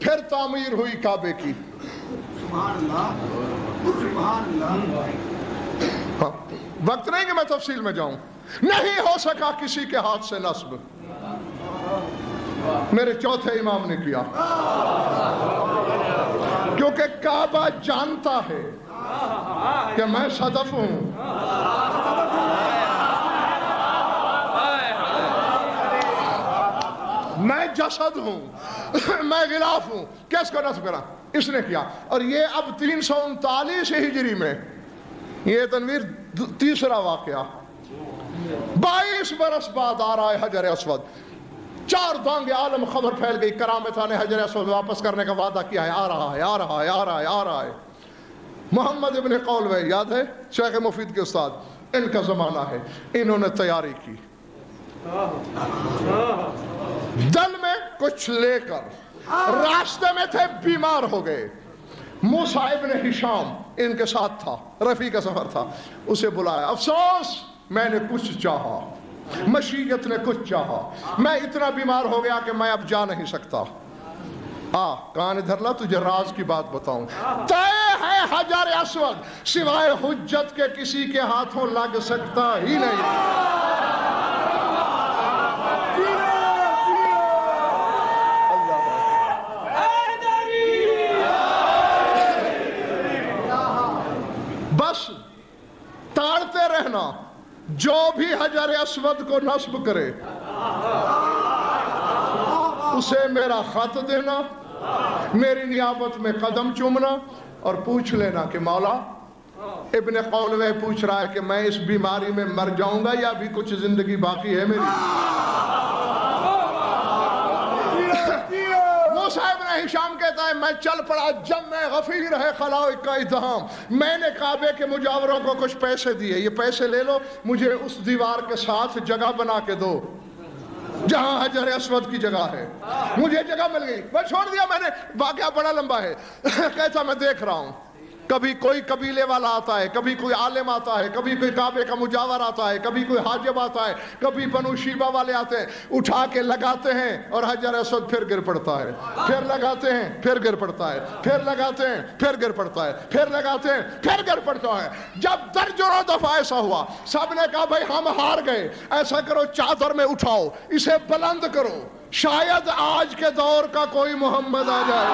پھر تعمیر ہوئی کعبے کی. وقت نہیں کہ میں تفصیل میں جاؤں. نہیں ہو سکا کسی کے ہاتھ سے نصب. میرے چوتھے امام نے کیا، کیونکہ کعبہ جانتا ہے کہ میں صدف ہوں. میں جسد ہوں، میں غلاف ہوں. کس کو نصب کرا؟ اس نے کیا. اور یہ اب 339 ہجری میں یہ تنویر تیسرا واقعہ. 22 برس بعد آ رہا ہے حجر اسود. 4 دانگ عالم خبر پھیل گئی، کرامتہ نے حجر اسود واپس کرنے کا وعدہ کیا ہے. آ رہا ہے، آ رہا ہے، آ رہا ہے، آ رہا ہے. محمد ابن قولوہ یاد ہے شیخ مفید کے استاد، ان کا زمانہ ہے. انہوں نے تیاری کی دل میں کچھ لے کر. راستے میں تھے، بیمار ہو گئے. موسیٰ ابن ہشام ان کے ساتھ تھا، رفیع کا سفر تھا. اسے بلایا. افسوس میں نے کچھ چاہا، مشیت نے کچھ چاہا. میں اتنا بیمار ہو گیا کہ میں اب جا نہیں سکتا. کان ادھر لا، تجھے راز کی بات بتاؤں. طے ہے حجر اسود سوائے حجت کے کسی کے ہاتھوں لگ سکتا ہی نہیں. بس تاڑتے رہنا، جو بھی حجر اسود کو نصب کرے اسے میرا خط دینا، میری نیابت میں قدم چومنا اور پوچھ لینا کہ مولا، ابن قولوہ پوچھ رہا ہے کہ میں اس بیماری میں مر جاؤں گا یا بھی کچھ زندگی باقی ہے میری. موسیٰ ابن ہشام کہتا ہے میں چل پڑا. جب میں غفیر ہے خلائق کا اتہام، میں نے کعبے کے مجاوروں کو کچھ پیسے دیے. یہ پیسے لے لو، مجھے اس دیوار کے ساتھ جگہ بنا کے دو جہاں حجر اسود کی جگہ ہے. مجھے جگہ مل گئی، میں چھوڑ دیا. میں نے واقعہ بڑا لمبا ہے. کہتا میں دیکھ رہا ہوں، کبھی کوئی قبیلے والا آتا ہے، کبھی کوئی عالم آتا ہے، کبھی کوئی کعبے کا مجاور آتا ہے، کبھی کوئی حاجب آتا ہے، کبھی بنو شیبہ والے آتے ہیں. اٹھا کے لگاتے ہیں اور حجر اسود پھر گر پڑتا ہے. پھر لگاتے ہیں، پھر گر پڑتا ہے. پھر لگاتے ہیں، پھر گر پڑتا ہے. پھر لگاتے ہیں، پھر گر پڑتا ہے. جب درجنوں دفعہ ایسا ہوا، سب نے کہا بھائی ہم ہار گئے. ایسا کرو، چادر میں اٹھاؤ، اسے بلند کرو، شاید آج کے دور کا کوئی محمد آ جائے.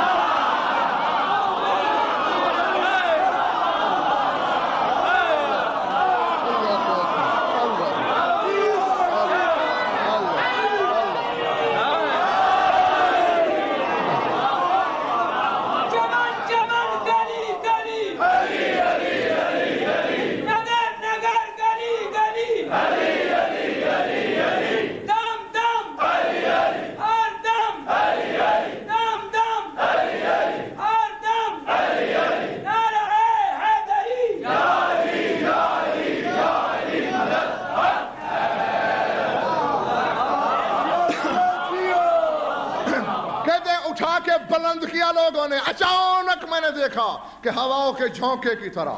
بلند کیا لوگوں نے. اچانک میں نے دیکھا کہ ہواؤں کے جھونکے کی طرح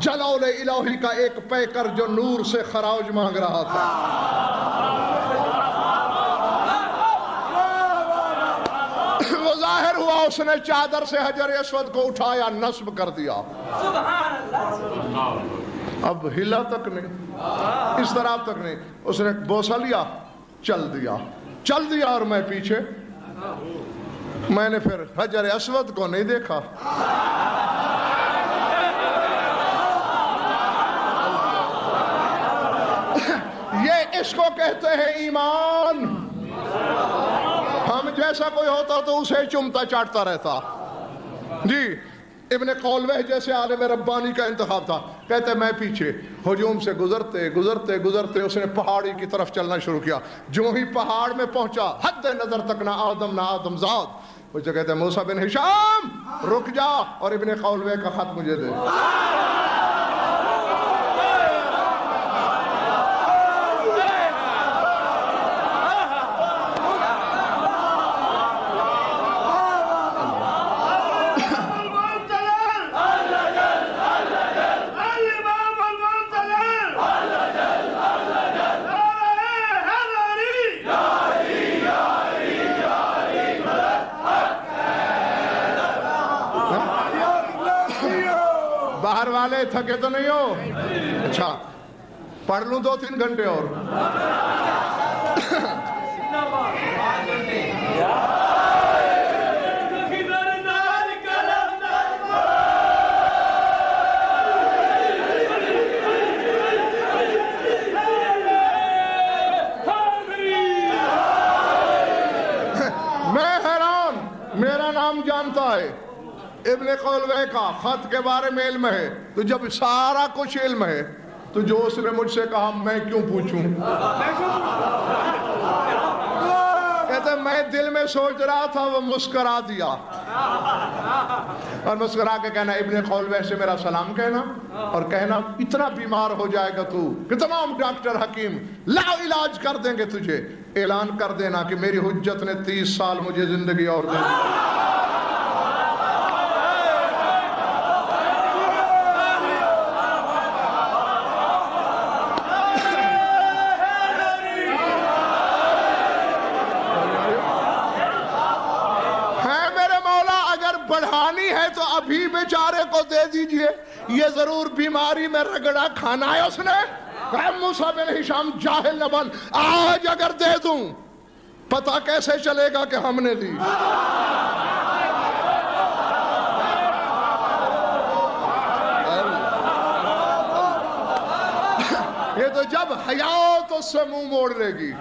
جلال الہی کا ایک پیکر جو نور سے خراج مانگ رہا تھا. وہ ظاہر ہوا، اس نے چادر سے حجر اسود کو اٹھایا، نصب کر دیا. اب ہلا تک نہیں، اس طرح تک نہیں. اس نے بوسہ لیا، چل دیا اور میں پیچھے. میں نے پھر حجر اسود کو نہیں دیکھا. یہ اس کو کہتے ہیں ایمان. ہم جیسا کوئی ہوتا تو اسے چومتا چاٹتا رہتا. جی ابن قولوہ جیسے عالم ربانی کا انتخاب تھا. کہتے میں پیچھے. ہجوم سے گزرتے گزرتے گزرتے اس نے پہاڑی کی طرف چلنا شروع کیا. جو ہی پہاڑ میں پہنچا حد نظر تک نہ آدم زاد. مجھے کہتے ہیں موسیٰ بن ہشام رک جا اور ابن خولوے کا خط مجھے دے. باہر والے تھکے تو نہیں ہو؟ اچھا پڑھ لوں 2-3 گھنٹے اور. میں حیران, میرا نام جانتا ہے, ابن خولوے کا خط کے بارے میں علم ہے, تو جب سارا کچھ علم ہے تو جو اس نے مجھ سے کہا میں کیوں پوچھوں؟ کہتے میں دل میں سوچ رہا تھا, وہ مسکرا دیا اور مسکرا کے کہنا ابن خولوے سے میرا سلام کہنا اور کہنا اتنا بیمار ہو جائے گا تو کہ تمام ڈاکٹر حکیم لا علاج کر دیں گے تجھے, اعلان کر دینا کہ میری حجت نے 30 سال مجھے زندگی اور دے دی. بڑھانی ہے تو ابھی بیچارے کو دے دیجئے, یہ ضرور بیماری میں رگڑا کھانا ہے اس نے. موسیٰ بن ہشام جاہل نہ بن, آج اگر دے دوں پتہ کیسے چلے گا کہ ہم نے دی. یہ تو جب حیات اس سے منہ موڑ لے گی,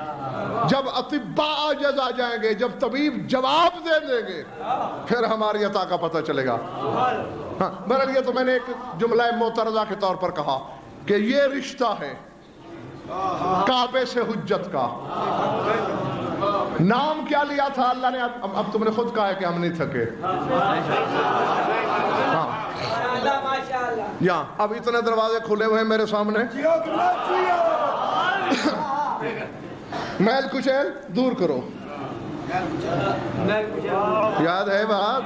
جب اطباء عاجز آ جائیں گے, جب طبیب جواب دے دیں گے, پھر ہماری عطا کا پتہ چلے گا. ہاں میرے لیے تو میں نے ایک جملہ معترضہ کے طور پر کہا کہ یہ رشتہ ہے کعبے سے حجت کا. نام کیا لیا تھا اللہ نے؟ اب تم نے خود کہا ہے کہ ہم نہیں تھکے. یہاں اب اتنے دروازے کھلے ہوئے ہیں میرے سامنے. میل کچیل دور کرو. یاد ہے بات؟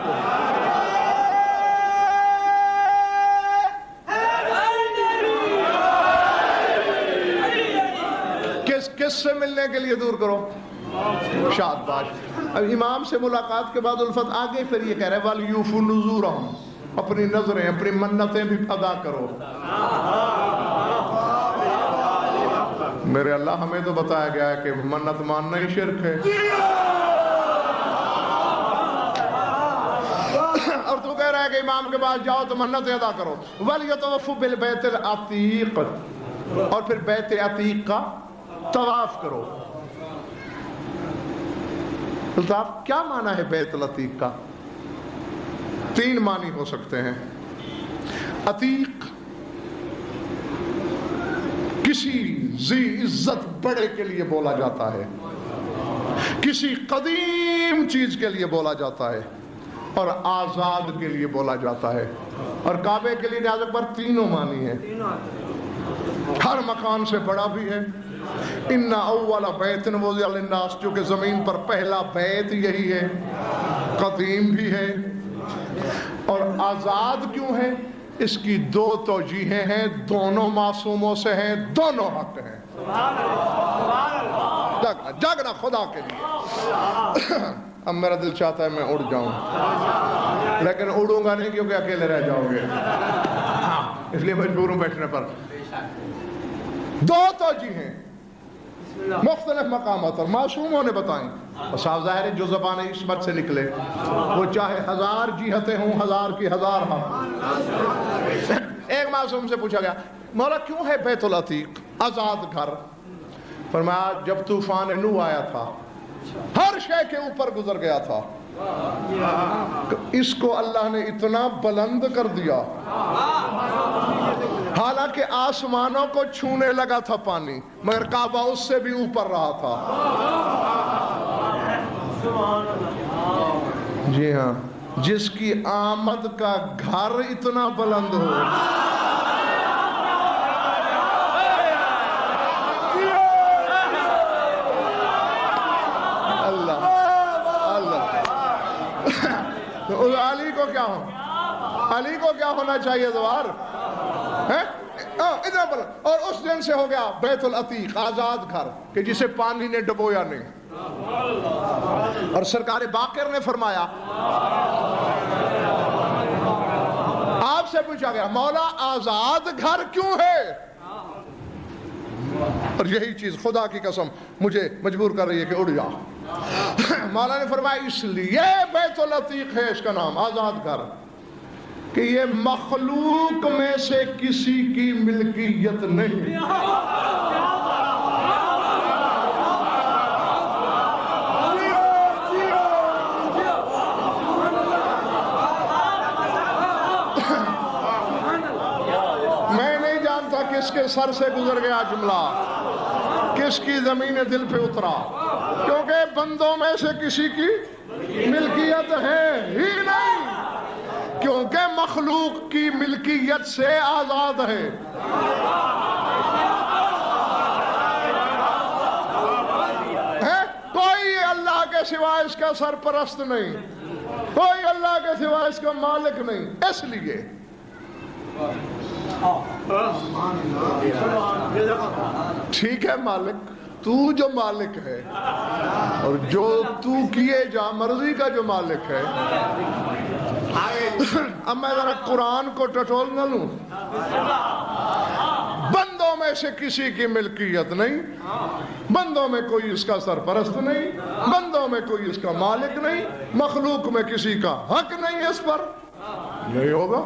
کس سے ملنے کے لیے دور کرو؟ شاد باش. اب امام سے ملاقات کے بعد الفت آگے پھر یہ کہہ رہے وَلْيُوفُوا نُذُورَهُمْ, اپنی نظریں اپنی منتیں بھی ادا کرو. میرے اللہ ہمیں تو بتایا گیا ہے کہ منت ماننا ہی شرک ہے. اور تو کہہ رہا ہے کہ امام کے پاس جاؤ تو منتیں ادا کرو. وَلْيَطُوفُوا بِالْبَيْتِ الْعَتِيقِ, اور پھر بیت عتیق کا طواف کرو. الطاف کیا معنی ہے بیت العتیق کا؟ 3 معنی ہو سکتے ہیں. عتیق کسی ذی عزت بڑے کے لیے بولا جاتا ہے, کسی قدیم چیز کے لیے بولا جاتا ہے, اور آزاد کے لیے بولا جاتا ہے. اور کعبے کے لیے ناز پر 3 معنی ہیں. ہر مکان سے بڑا بھی ہے. ان اول بیت وضع للناس, جو کہ زمین پر پہلا بیت یہی ہے, قدیم بھی ہے. اور آزاد کیوں ہے؟ اس کی 2 توجیہیں ہیں, دونوں معصوموں سے ہیں, دونوں حق ہیں. جاگنا خدا کے لیے. اب میرا دل چاہتا ہے میں اڑ جاؤں, لیکن اڑوں گا نہیں کیونکہ اکیلے رہ جاؤ گے, اس لیے مجبور ہوں بیٹھنے پر. 2 توجیہیں مختلف مقامات اور معصوموں نے بتائیں. اور صاف ظاہر ہے جو زبان عصمت سے نکلے وہ چاہے 1000 جہتیں ہوں, 1000 کی 1000 ہاں. ایک معصوم سے پوچھا گیا مولا کیوں ہے بیت العتیق آزاد گھر؟ فرمایا جب طوفان نوح آیا تھا ہر شے کے اوپر گزر گیا تھا, اس کو اللہ نے اتنا بلند کر دیا حالانکہ آسمانوں کو چھونے لگا تھا پانی، مگر کعبہ اس سے بھی اوپر رہا تھا۔ جی ہاں، جس کی آمد کا گھر اتنا بلند ہو، اللہ اللہ، تو علی کو کیا ہو، علی کو کیا ہونا چاہیے دوار ہے اتنا بلند۔ اور اس دن سے ہو گیا بیت العتیق، آزاد گھر کہ جسے پانی نے ڈبویا نہیں۔ اور سرکار باقر نے فرمایا، آپ سے پوچھا گیا مولا آزاد گھر کیوں ہے؟ اور یہی چیز خدا کی قسم مجھے مجبور کر رہی ہے کہ اڑ جا۔ مولا نے فرمایا اس لیے بیت العتیق ہے اس کا نام، آزاد گھر، کہ یہ مخلوق میں سے کسی کی ملکیت نہیں۔ میں نہیں جانتا کس کے سر سے گزر گیا جملہ، کس کی زمین دل پہ اترا، کیونکہ بندوں میں سے کسی کی ملکیت ہے ہی نہیں، کیونکہ مخلوق کی ملکیت سے آزاد ہے۔ کوئی اللہ کے سوا اس کا سرپرست نہیں، کوئی اللہ کے سوا اس کا مالک نہیں۔ اس لیے ٹھیک ہے مالک، تو جو مالک ہے اور جو تو کیے جا مرضی کا جو مالک ہے، اب میں ذرا قرآن کو ٹٹول نہ لوں۔ بندوں میں سے کسی کی ملکیت نہیں، بندوں میں کوئی اس کا سرپرست نہیں، بندوں میں کوئی اس کا مالک نہیں، مخلوق میں کسی کا حق نہیں اس پر۔ نہیں ہوگا۔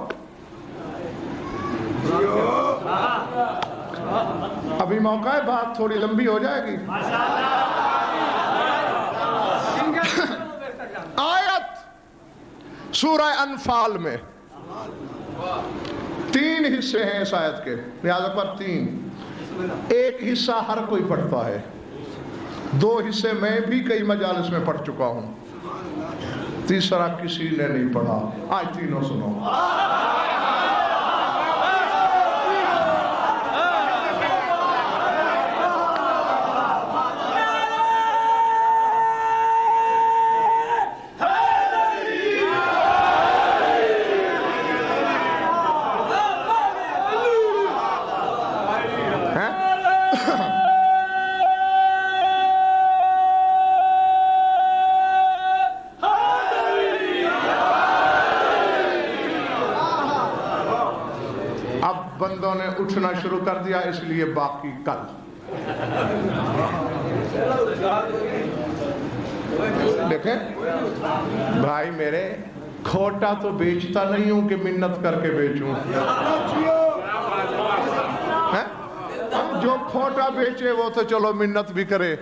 ابھی موقع ہے، بات تھوڑی لمبی ہو جائے گی۔ آیت سورہ انفال میں 3 حصے ہیں اس آیت کے، لہذا پر 3، ایک حصہ ہر کوئی پڑھتا ہے، 2 حصے میں بھی کئی مجالس میں پڑھ چکا ہوں، تیسرا کسی نے نہیں پڑھا۔ آج تینوں سنو۔ بندوں نے اٹھنا شروع کر دیا، اس لیے باقی کل۔ دیکھیں بھائی میرے، کھوٹا تو بیچتا نہیں ہوں کہ منت کر کے بیچوں، جو کھوٹا بیچے وہ تو چلو منت بھی کرے،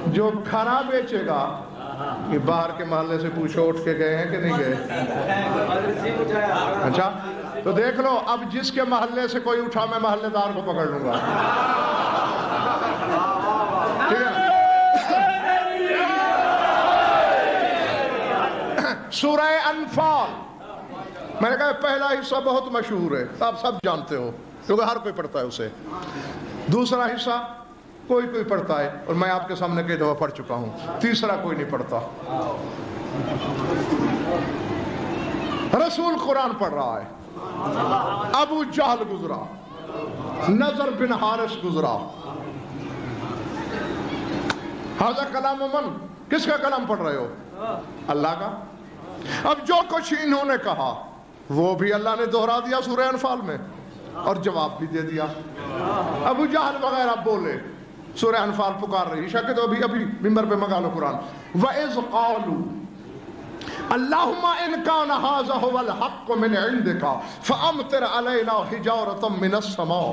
جو کھرا بیچے گا کہ باہر کے محلے سے پوچھو اٹھ کے گئے ہیں کہ نہیں گئے؟ اچھا تو دیکھ لو، اب جس کے محلے سے کوئی اٹھا میں محلے دار کو پکڑ لوں گا، ٹھیک ہے؟ سورہ انفال میں نے کہا پہلا حصہ بہت مشہور ہے، آپ سب جانتے ہو کیونکہ ہر کوئی پڑھتا ہے اسے۔ دوسرا حصہ کوئی کوئی پڑھتا ہے اور میں آپ کے سامنے کئی دفعہ پڑھ چکا ہوں، تیسرا کوئی نہیں پڑھتا۔ رسول قرآن پڑھ رہا ہے، ابو جہل گزرا، نضر بن حارث گزرا، ھذا کلام من، کس کا کلام پڑھ رہے ہو؟ اللہ کا۔ اب جو کچھ انہوں نے کہا وہ بھی اللہ نے دہرا دیا سورہ انفال میں اور جواب بھی دے دیا۔ ابو جہل وغیرہ بولے، سورہ انفال پکار رہی، شاید تو ابھی ممبر پہ منگا لو قرآن۔ وَإِذْ قَالُوا اللہم ان کان ھذا ھو الحق من عندک فامطر علینا حجارۃ من السماء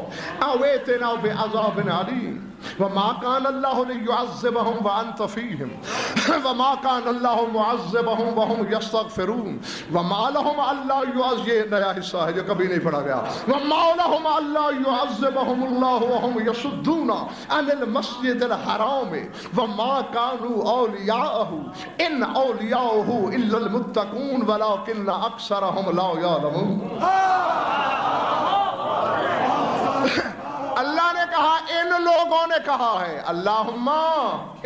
او ائتنا بعذاب علیم۔ وما كان الله ليعذبهم وأنت فيهم وما كان الله معذبهم وهم يستغفرون وما لهم ألا يعذب، یہ نیا حصہ ہے جو کبھی نہیں پڑھا گیا، وما لهم ألا يعذبهم الله وهم يصدون عن المسجد الحرام وما كانوا أولياءه إن أولياءه إلا المتقون ولكن أكثرهم لا يعلمون۔ اللہ نے کہا، ان لوگوں نے کہا ہے، اللہم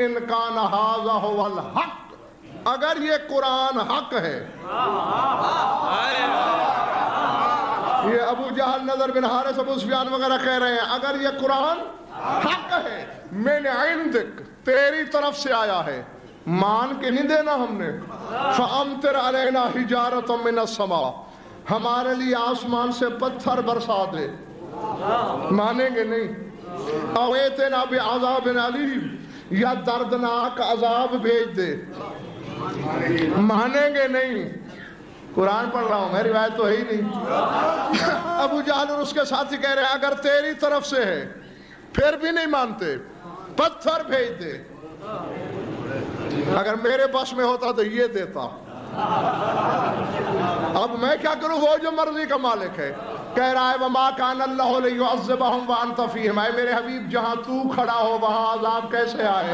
ان کان ھذا ھو الحق، اگر یہ قرآن حق ہے، یہ ابو جہل، نضر بن حارث، ابو سفیان وغیرہ کہہ رہے ہیں اگر یہ قرآن حق ہے من عندک، تیری طرف سے آیا ہے، مان کے نہیں دینا ہم نے، فَأَمْطِرْ عَلَيْنَا حِجَارَةً مِّنَ السَّمَاءِ، ہمارے لیے آسمان سے پتھر برسا دے، مانیں گے نہیں، او ایتنا بعذاب علیم، یا دردناک عذاب بھیج دے، مانیں گے نہیں۔ قرآن پڑھ رہا ہوں میں، روایت تو ہے ہی نہیں۔ ابو جہل اور اس کے ساتھی کہہ رہے ہیں اگر تیری طرف سے ہے پھر بھی نہیں مانتے، پتھر بھیج دے، اگر میرے پاس میں ہوتا تو یہ دیتا، اب میں کیا کروں، وہ جو مرضی کا مالک ہے۔ کہہ رہا ہے وَمَا كَانَ اللَّهُ لِيُعَذِّبَهُمْ وَأَنْتَ فِيهِمْ، اے میرے حبیب جہاں تو کھڑا ہو وہاں عذاب کیسے آئے؟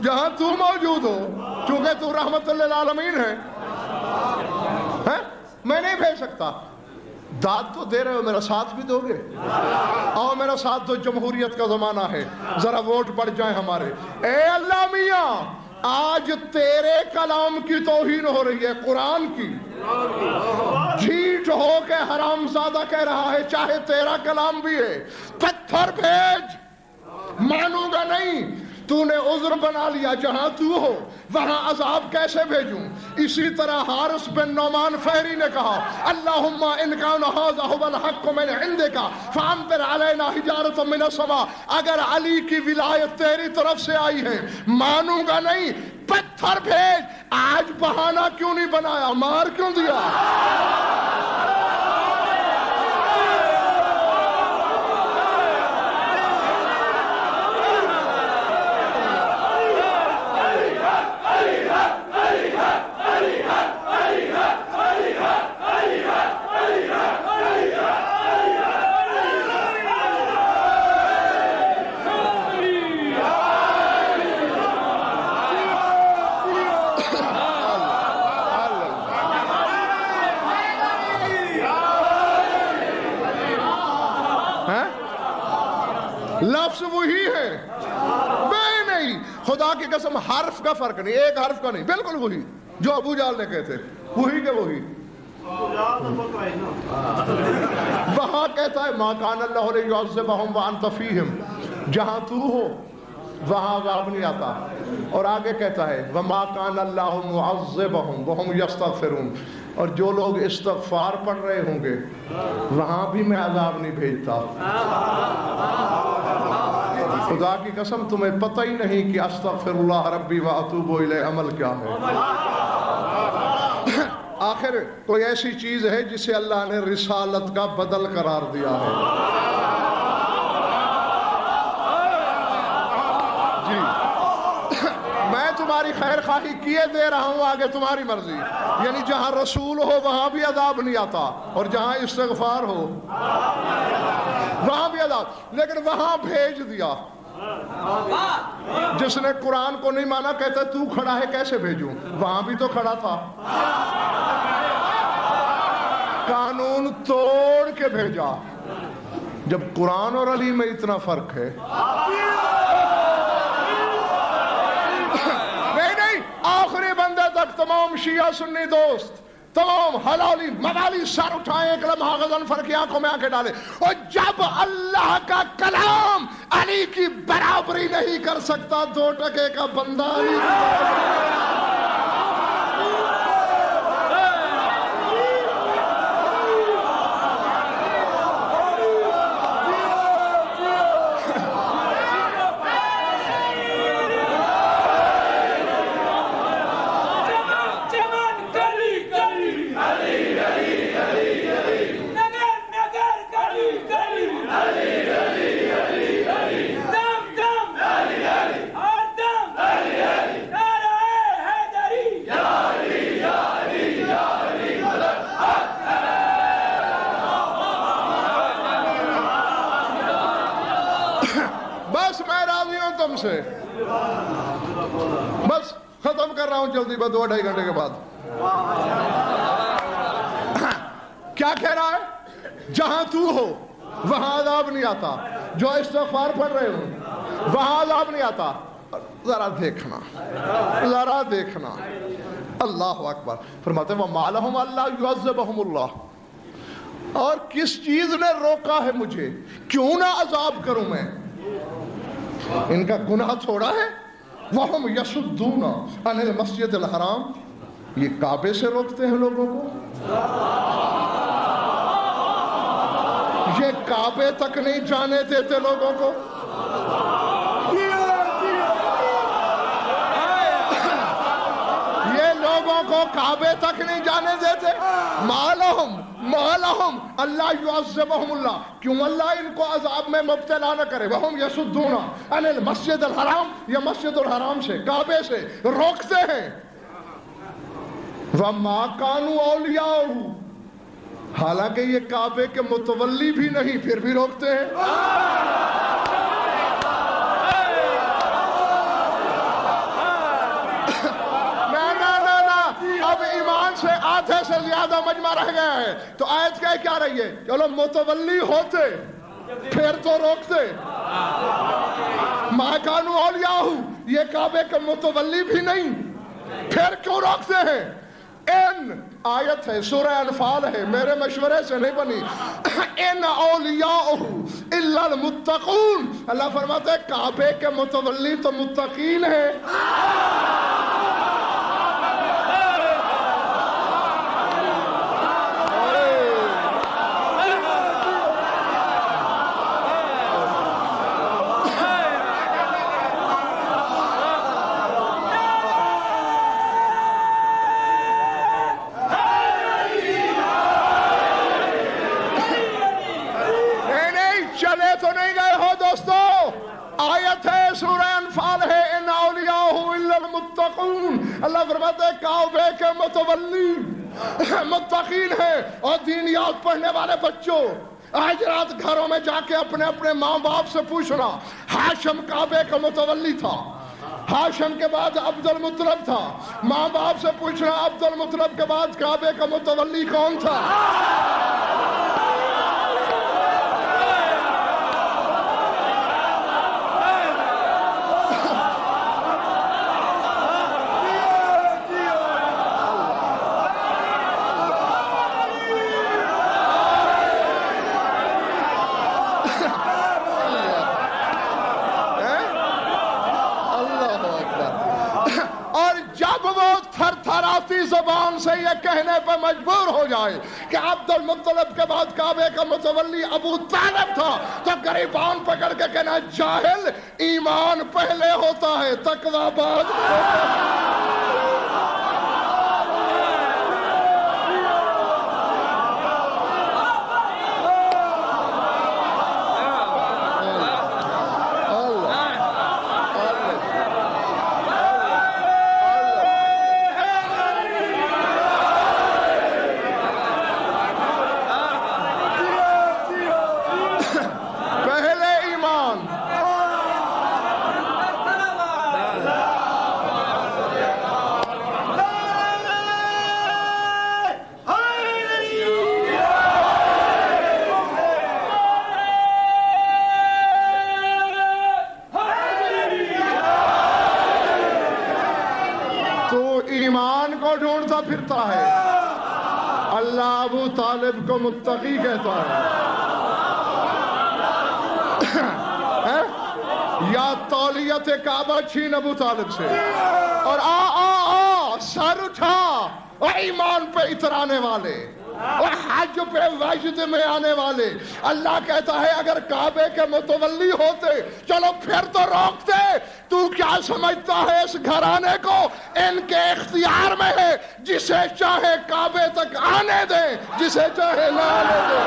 جہاں تو موجود ہو، چونکہ تو رحمت للعالمین ہے، میں نہیں بھیج سکتا، داد تو دے رہے ہو، میرا ساتھ بھی دو گے؟ آؤ میرا ساتھ دو، جمہوریت کا زمانہ ہے، ذرا ووٹ بڑھ جائیں ہمارے۔ اے اللہ میاں، آج تیرے کلام کی توہین ہو رہی ہے، قرآن کی، جھیٹ ہو کے حرام زادہ کہہ رہا ہے چاہے تیرا کلام بھی ہے، پتھر بھیج، مانوں گا نہیں۔ تو نے عذر بنا لیا، جہاں تو ہو وہاں عذاب کیسے بھیجوں؟ اسی طرح حارث بن نعمان فہری نے کہا اللہم ان کان ھذا ھو الحق من عندک فامطر علینا حجارۃ من السماء، اگر علی کی ولایت تیری طرف سے آئی ہے مانوں گا نہیں، پتھر بھیج۔ آج بہانہ کیوں نہیں بنایا، مار کیوں دیا؟ لفظ وہی ہے، میں نہیں، خدا کی قسم حرف کا فرق نہیں، ایک حرف کا نہیں، بالکل وہی جو ابو جہل نے کہتے، وہی کے وہی۔ وہاں کہتا ہے ما کان اللہ لیعذبہم وانت فیہم، جہاں تو ہو وہاں عذاب نہیں آتا، اور آگے کہتا ہے وما کان اللہ معذبہم وہم یستغفرون، اور جو لوگ استغفار پڑھ رہے ہوں گے وہاں بھی میں عذاب نہیں بھیجتا۔ خدا کی قسم تمہیں پتہ ہی نہیں کہ استغفر اللہ ربی و اتوب الیہ عمل کیا ہے۔ آخر کوئی ایسی چیز ہے جسے اللہ نے رسالت کا بدل قرار دیا ہے۔ جی میں تمہاری خیر خواہی کیے دے رہا ہوں، آگے تمہاری مرضی، یعنی جہاں رسول ہو وہاں بھی عذاب نہیں آتا، اور جہاں استغفار ہو وہاں بھی عذاب، لیکن وہاں بھیج دیا۔ جس نے قرآن کو نہیں مانا کہتا تو کھڑا ہے کیسے بھیجوں، وہاں بھی تو کھڑا تھا، قانون توڑ کے بھیجا۔ جب قرآن اور علی میں اتنا فرق ہے، نہیں آخری بندے تک تمام شیعہ سنی دوست تمام حلالی موالی سر اٹھائیں، ایک لمحہ غضنفر کی آنکھوں میں آنکھیں ڈالیں، اور جب اللہ کا کلام علی کی برابری نہیں کر سکتا، 2% کا بندہ علی کی برابری سے بس ختم کر رہا ہوں جلدی، بس 2-2.5 گھنٹے کے بعد۔ کیا کہہ رہا ہے؟ جہاں تو ہو وہاں عذاب نہیں آتا، جو استغفار پڑھ رہے ہو وہاں عذاب نہیں آتا۔ ذرا دیکھنا، ذرا دیکھنا، اللہ اکبر۔ فرماتے ہیں وَمَا لَهُمْ أَلَّا يُعَذِّبَهُمُ اللَّهُ، اور کس چیز نے روکا ہے مجھے، کیوں نہ عذاب کروں میں؟ ان کا گناہ تھوڑا ہے۔ وَهُمْ يَصُدُّونَ عَنِ الْمَسْجِدِ الْحَرَامِ، یہ کعبے سے روکتے ہیں لوگوں کو، یہ کعبے تک نہیں جانے دیتے لوگوں کو، یہ لوگوں کو کعبے تک نہیں جانے دیتے۔ مَالَهُمْ اللہ يُعَذِّبَهُمُ اللہ، کیوں اللہ ان کو عذاب میں مبتلا نہ کرے؟ وَهُمْ يَصُدُّونَ عَنِ الْمَسْجِدِ الْحَرَامِ، یہ مسجد الحرام سے، کعبے سے روکتے ہیں۔ وَمَا كَانُوا أَوْلِيَاءَهُ، حالانکہ یہ کعبے کے متولی بھی نہیں، پھر بھی روکتے ہیں۔ اب ایمان سے آدھے سے زیادہ مجمع رہ گیا ہے، تو آیت کیا رہی ہے؟ چلو متولی ہوتے پھر تو روکتے۔ مَا كَانُوا أَوْلِيَاءَهُ، یہ کعبے کے متولی بھی نہیں، پھر کیوں روکتے ہیں؟ آیت ہے، سورہ انفال ہے، میرے مشورے سے نہیں بنی۔ ان اولیاءہ الا المتقون، اللہ فرماتا ہے کعبے کے متولی تو متقین ہیں۔ تو نہیں گئے ہو دوستو، آیت ہے سورہ انفال ہے، ان اولیاءہ الا المتقون، اللہ فرماتا ہے کعبے کے متولی متقین ہیں۔ اور دین یاد پڑھنے والے بچوں، آج رات گھروں میں جا کے اپنے اپنے ماں باپ سے پوچھنا، ہاشم کعبے کا متولی تھا، ہاشم کے بعد عبد المطلب تھا، ماں باپ سے پوچھنا عبد المطلب کے بعد کعبے کا متولی کون تھا؟ زبان سے یہ کہنے پر مجبور ہو جائے کہ عبد المطلب کے بعد کعبے کا متولی ابو طالب تھا، تو گریبان پکڑ کے کہنا جاہل، ایمان پہلے ہوتا ہے تقوی بعد ہوتا ہے۔ ایمان کو ڈھونڈتا پھرتا ہے، اللہ ابو طالب کو متقی کہتا ہے یا تولیت کعبہ چھین ابو طالب سے اور آ سر اٹھا اور ایمان پہ اترانے والے اور حج پہ وجد میں آنے والے. اللہ کہتا ہے اگر کعبے کے متولی ہوتے چلو پھر تو روکتے. تو کیا سمجھتا ہے اس گھرانے کو ان کے اختیار میں ہے, جسے چاہے کعبے تک آنے دے, جسے چاہے نہ آنے دے.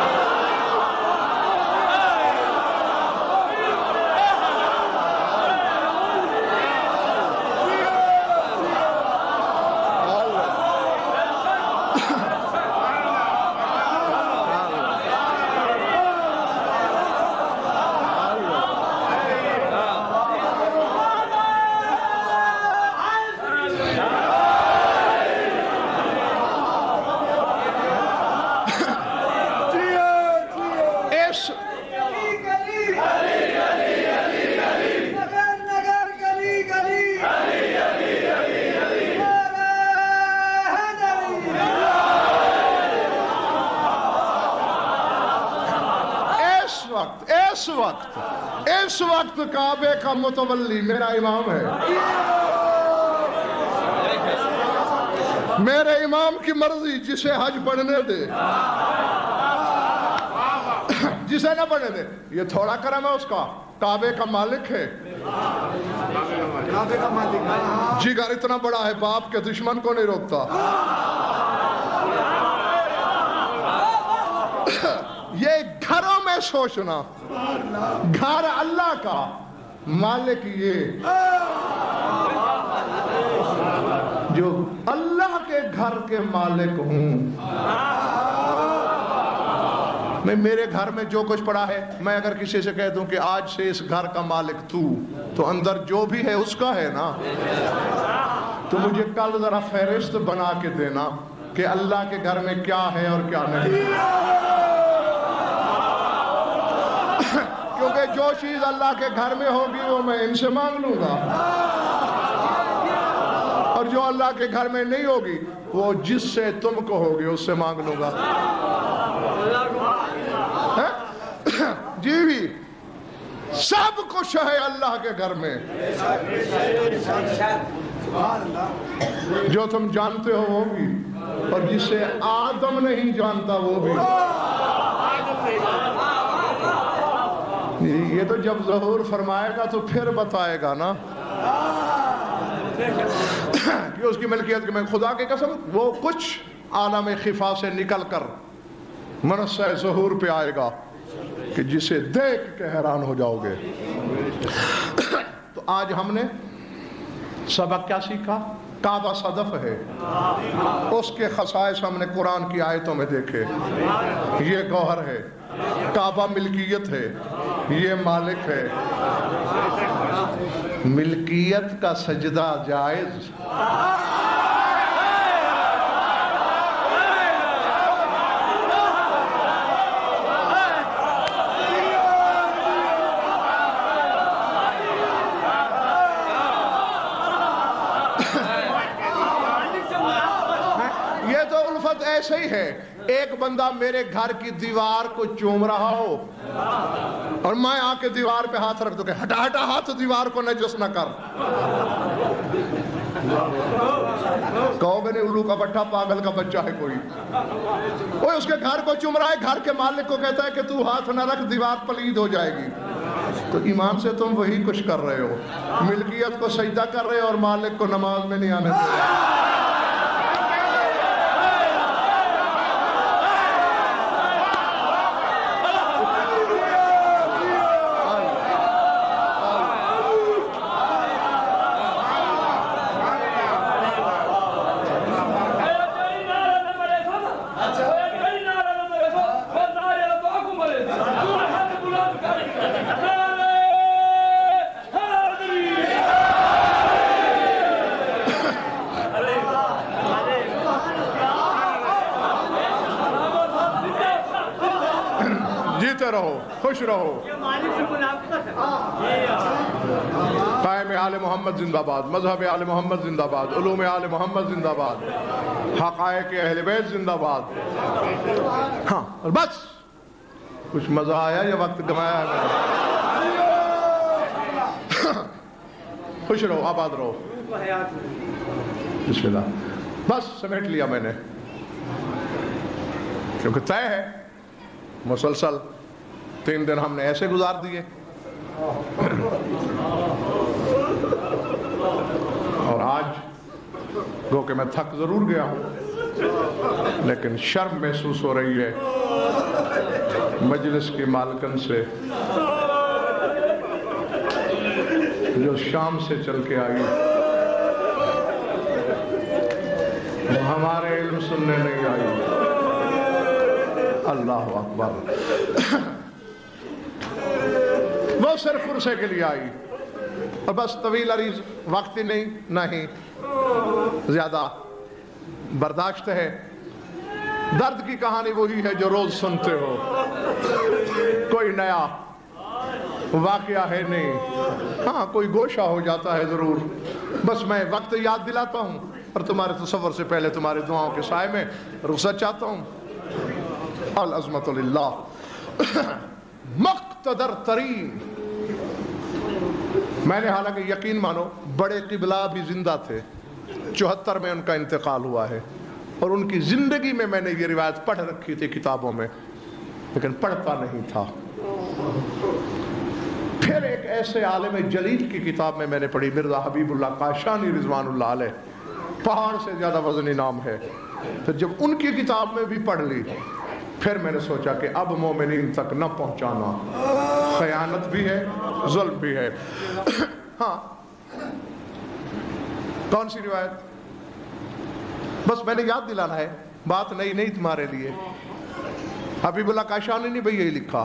اس وقت کعبے کا متولی میرا امام ہے. میرے امام کی مرضی, جسے حج پڑھنے دے جسے نہ پڑھنے دے. یہ تھوڑا کرم ہے اس کا, کعبے کا مالک ہے. جگر اتنا بڑا ہے, باپ کے دشمن کو نہیں روکتا. یہ گھروں میں سوچنا, گھر اللہ کا مالک یہ جو اللہ کے گھر کے مالک ہوں. میں میرے گھر میں جو کچھ پڑا ہے, میں اگر کسی سے کہہ دوں کہ آج سے اس گھر کا مالک تو اندر جو بھی ہے اس کا ہے نا. تو مجھے کل ذرا فہرست بنا کے دینا کہ اللہ کے گھر میں کیا ہے اور کیا نہیں. کیونکہ جو چیز اللہ کے گھر میں ہوگی وہ میں ان سے مانگ لوں گا, اور جو اللہ کے گھر میں نہیں ہوگی وہ جس سے تم کو ہوگی اس سے مانگ لوں گا. جی بھی سب کچھ ہے اللہ کے گھر میں, جو تم جانتے ہو وہ بھی, اور جسے آدم نہیں جانتا وہ بھی. یہ تو جب ظہور فرمائے گا تو پھر بتائے گا نا کہ اس کی ملکیت کے. میں خدا کی قسم وہ کچھ عالم خفا سے نکل کر منصہ ظہور پہ آئے گا کہ جسے دیکھ کے حیران ہو جاؤ گے. تو آج ہم نے سبق کیا سیکھا؟ کعبہ صدف ہے, اس کے خصائص ہم نے قرآن کی آیتوں میں دیکھے. یہ گوہر ہے, کعبہ ملکیت ہے, یہ مالک ہے. ملکیت کا سجدہ جائز, یہ تو الفت ایسے ہی ہے. ایک بندہ میرے گھر کی دیوار کو چوم رہا ہو اور میں آ کے دیوار پہ ہاتھ رکھ دوں کہ ہٹا ہٹا ہاتھ, دیوار کو نجس نہ کر. کہو گے نہیں الو کا بٹھا, پاگل کا بچہ ہے کوئی. وہ اس کے گھر کو چوم رہا ہے, گھر کے مالک کو کہتا ہے کہ تو ہاتھ نہ رکھ, دیوار پلید ہو جائے گی. تو ایمان سے تم وہی کچھ کر رہے ہو, ملکیت کو سجدہ کر رہے ہو اور مالک کو نماز میں نہیں آنے دے رہے. رہو، خوش رہو. قائم آل محمد زندہ باد، مذہب آل محمد زندہ باد، علوم آل محمد زندہ باد، حقائق اہل بیت زندہ باد. ہاں اور بس. کچھ مزہ آیا یا وقت گمایا ہے میں نے؟ خوش رہو، آباد رہو. بسم اللہ. بس سمیٹ لیا میں نے، کیونکہ طے ہے. مسلسل 3 دن ہم نے ایسے گزار دیے، اور آج گو کہ میں تھک ضرور گیا ہوں، لیکن شرم محسوس ہو رہی ہے مجلس کی مالکن سے جو شام سے چل کے آئی، وہ ہمارے علم سننے نہیں آئی. اللہ اکبر. وہ صرف عرصے کے لیے آئی، اور بس طویل عریض وقت ہی نہیں زیادہ برداشت ہے. درد کی کہانی وہی ہے جو روز سنتے ہو، کوئی نیا واقعہ ہے نہیں. ہاں کوئی گوشہ ہو جاتا ہے ضرور. بس میں وقت یاد دلاتا ہوں اور تمہارے تصور سے پہلے تمہارے دعاؤں کے سائے میں رخصت چاہتا ہوں. العظمت للہ. مقتدر ترین. میں نے حالانکہ یقین مانو بڑے قبلہ بھی زندہ تھے، 74 میں ان کا انتقال ہوا ہے، اور ان کی زندگی میں نے یہ روایت پڑھ رکھی تھی کتابوں میں، لیکن پڑھتا نہیں تھا. پھر ایک ایسے عالم جلیل کی کتاب میں نے پڑھی، مرزا حبیب اللہ قاشانی رضوان اللہ علیہ، پہاڑ سے زیادہ وزنی نام ہے. پھر جب ان کی کتاب میں بھی پڑھ لی، پھر میں نے سوچا کہ اب مومنین تک نہ پہنچانا، خیانت بھی ہے، ظلم بھی ہے. ہاں کون سی روایت؟ بس میں نے یاد دلانا ہے، بات نہیں تمہارے لیے. حبیب اللہ قاشانی نے بھی یہی لکھا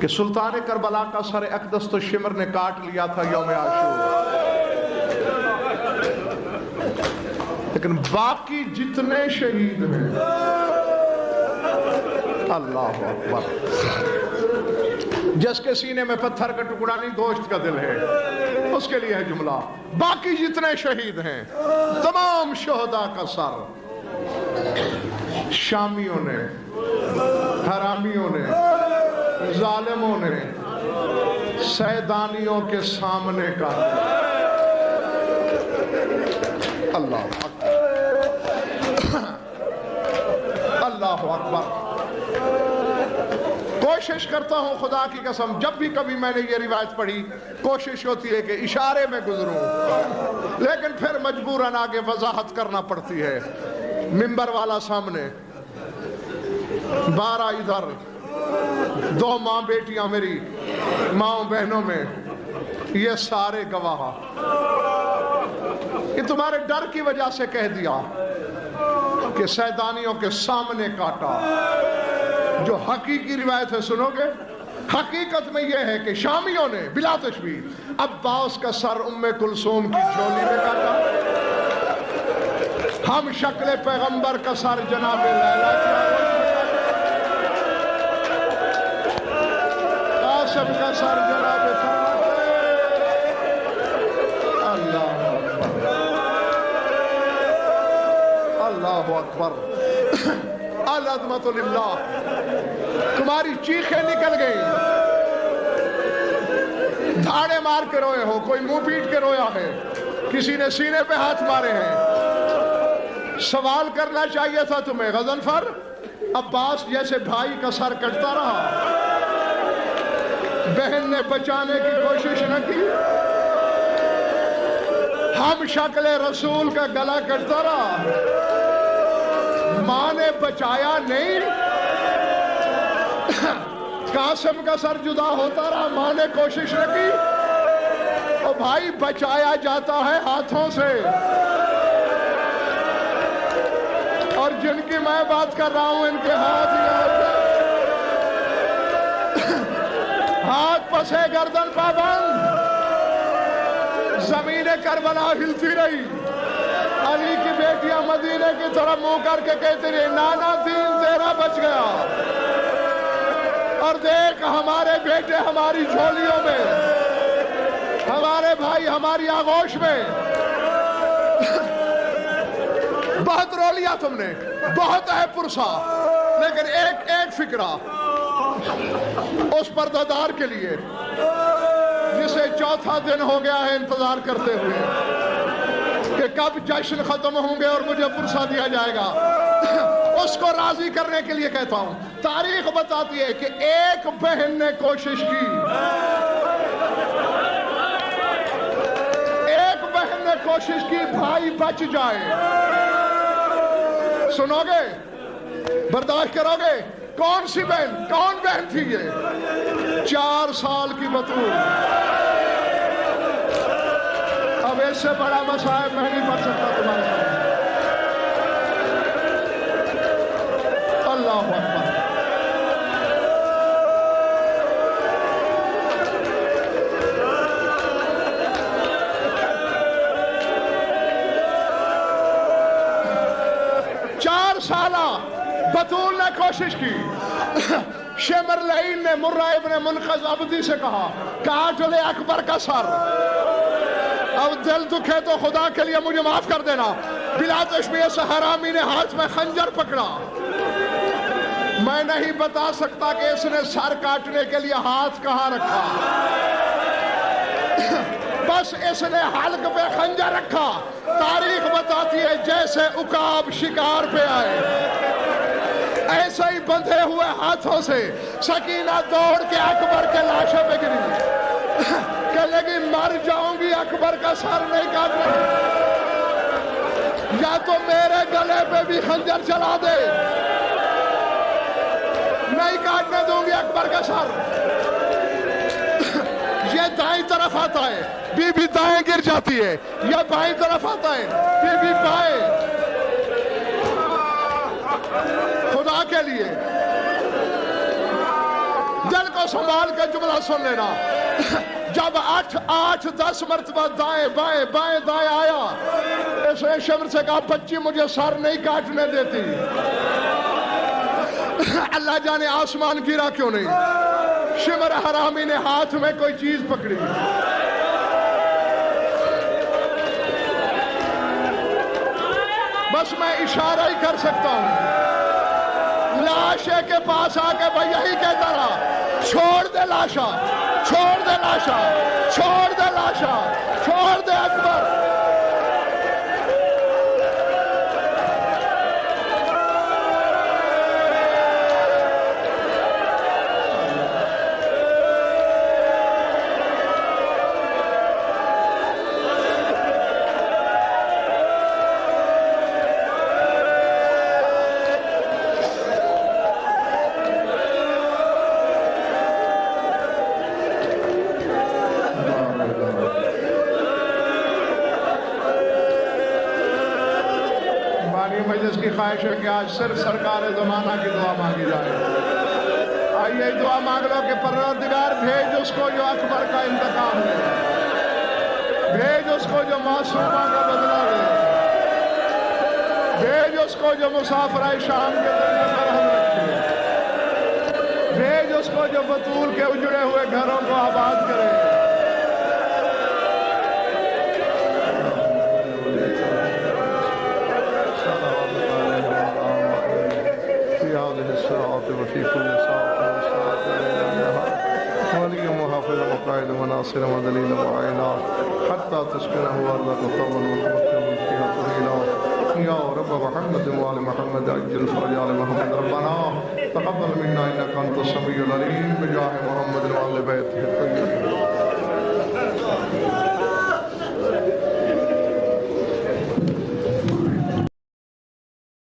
کہ سلطان کربلا کا سر اقدس تو شمر نے کاٹ لیا تھا یوم عاشور، لیکن باقی جتنے شہید ہیں، اللہ اکبر، جس کے سینے میں پتھر کا ٹکڑا نہیں گوشت کا دل ہے، اس کے لیے ہے جملہ. باقی جتنے شہید ہیں، تمام شہداء کا سر شامیوں نے، حرامیوں نے، ظالموں نے، سیدانیوں کے سامنے کاٹا. اللہ اکبر، اللہ اکبر. کوشش کرتا ہوں خدا کی قسم، جب بھی کبھی میں نے یہ روایت پڑھی کوشش ہوتی ہے کہ اشارے میں گزروں، لیکن پھر مجبوراً آگے وضاحت کرنا پڑتی ہے. ممبر والا سامنے، 12 ادھر، 2 ماں بیٹیاں میری ماں بہنوں میں، یہ سارے گواہ. یہ تمہارے ڈر کی وجہ سے کہہ دیا کہ سیدانیوں کے سامنے کاٹا. جو حقیقی روایت ہے سنو گے، حقیقت میں یہ ہے کہ شامیوں نے بلا تشبیہ عباس کا سر ام کلثوم کی جھولی میں کاٹا. ہم شکل پیغمبر کا سر جناب لیلا کی آغوش میں کاٹا. قاسم کا سر جناب اللہ اکبر، اللہ اکبر. العظمت للہ. تمہاری چیخیں نکل گئی، دھاڑے مار کے روئے ہو، کوئی منہ پیٹ کے رویا ہے، کسی نے سینے پہ ہاتھ مارے ہیں. سوال کرنا چاہیے تھا تمہیں، غضنفر عباس جیسے بھائی کا سر کٹتا رہا، بہن نے بچانے کی کوشش نہ کی. ہم شکل رسول کا گلا کٹتا رہا، ماں نے بچایا نہیں. قاسم کا سر جدا ہوتا رہا، ماں نے کوشش نہ کی. اور بھائی بچایا جاتا ہے ہاتھوں سے، اور جن کی میں بات کر رہا ہوں ان کے ہاتھ پسے گردن پابند. زمین کربلا ہلتی رہی، علی کی بیٹیاں مدینے کی طرف منہ کر کے کہتے رہے نانا دین تیرا بچ گیا. اور دیکھ ہمارے بیٹے ہماری جھولیوں میں، ہمارے بھائی ہماری آغوش میں۔ بہت رو لیا تم نے، بہت ہے پرسا، لیکن ایک فکرہ اس پردہ دار کے لیے جسے چوتھا دن ہو گیا ہے انتظار کرتے ہوئے کہ کب جشن ختم ہوں گے اور مجھے پرسا دیا جائے گا، اس کو راضی کرنے کے لیے کہتا ہوں۔ تاریخ بتاتی ہے کہ ایک بہن نے کوشش کی، ایک بہن نے کوشش کی بھائی بچ جائے۔ سنو گے؟ برداشت کرو گے؟ کون سی بہن؟ کون بہن تھی یہ؟ 4 سال کی بطول۔ اب اس سے بڑا مصائب میں نہیں پڑھ سکتا تمہارے سامنے۔ اللہ اکبر۔ بطول نے کوشش کی۔ شمر لعین نے مرہ ابن منقذ عبدی سے کہا کاٹ لے اکبر کا سر۔ اب دل دکھے تو خدا کے لیے مجھے معاف کر دینا۔ بلا تشبیہ سے حرامی نے ہاتھ میں خنجر پکڑا۔ میں نہیں بتا سکتا کہ اس نے سر کاٹنے کے لیے ہاتھ کہاں رکھا، بس اس نے حلق پہ خنجر رکھا۔ تاریخ بتاتی ہے جیسے عقاب شکار پہ آئے، ایسے ہی بندھے ہوئے ہاتھوں سے سکینہ دوڑ کے اکبر کے لاشے پہ گری، کہ لگی مر جاؤں گی، اکبر کا سر نہیں کاٹنا، یا تو میرے گلے پہ بھی خنجر چلا دے، نہیں کاٹنے دوں گی اکبر کا سر۔ یہ دائیں طرف آتا ہے، بی بی دائیں گر جاتی ہے، یہ بائیں طرف آتا ہے، بی بی بائیں۔ خدا کے لیے دل کو سنبھال کے جملہ سن لینا۔ جب 8-10 مرتبہ دائیں بائیں بائیں دائیں آیا، اس نے شمر سے کہا بچی مجھے سر نہیں کاٹنے دیتی۔ اللہ جانے آسمان گرا کیوں نہیں۔ شمر حرامی نے ہاتھ میں کوئی چیز پکڑی، بس میں اشارہ ہی کر سکتا ہوں۔ لاشے کے پاس آ کے بھائی یہی کہتا رہا چھوڑ دے لاشا، چھوڑ دے لاشا، چھوڑ دے لاشا، چھوڑ دے اکبر۔ مجلس کی خواہش ہے کہ آج صرف سرکار زمانہ کی دعا مانگی جائے۔ آئیے دعا مانگ لو کہ پروردگار بھیج اس کو جو اکبر کا انتقام لے، بھیج اس کو جو معصومہ کا بدلہ لے، بھیج اس کو جو مسافرہ شام کے دل میں مرہم رکھے، بھیج اس کو جو بطول کے اجڑے ہوئے گھروں کو آباد کرے۔ وفي كل ساعة ولي وحافظ وقائد وناصر ودليل وعينا حتى تسكنه أرضك طوبا وتمكن فيها طويلا يا رب محمد وآل محمد أجل فرج آل محمد ربنا تقبل منا إنك أنت السميع العليم بجاه محمد وآل بيته الطيبين.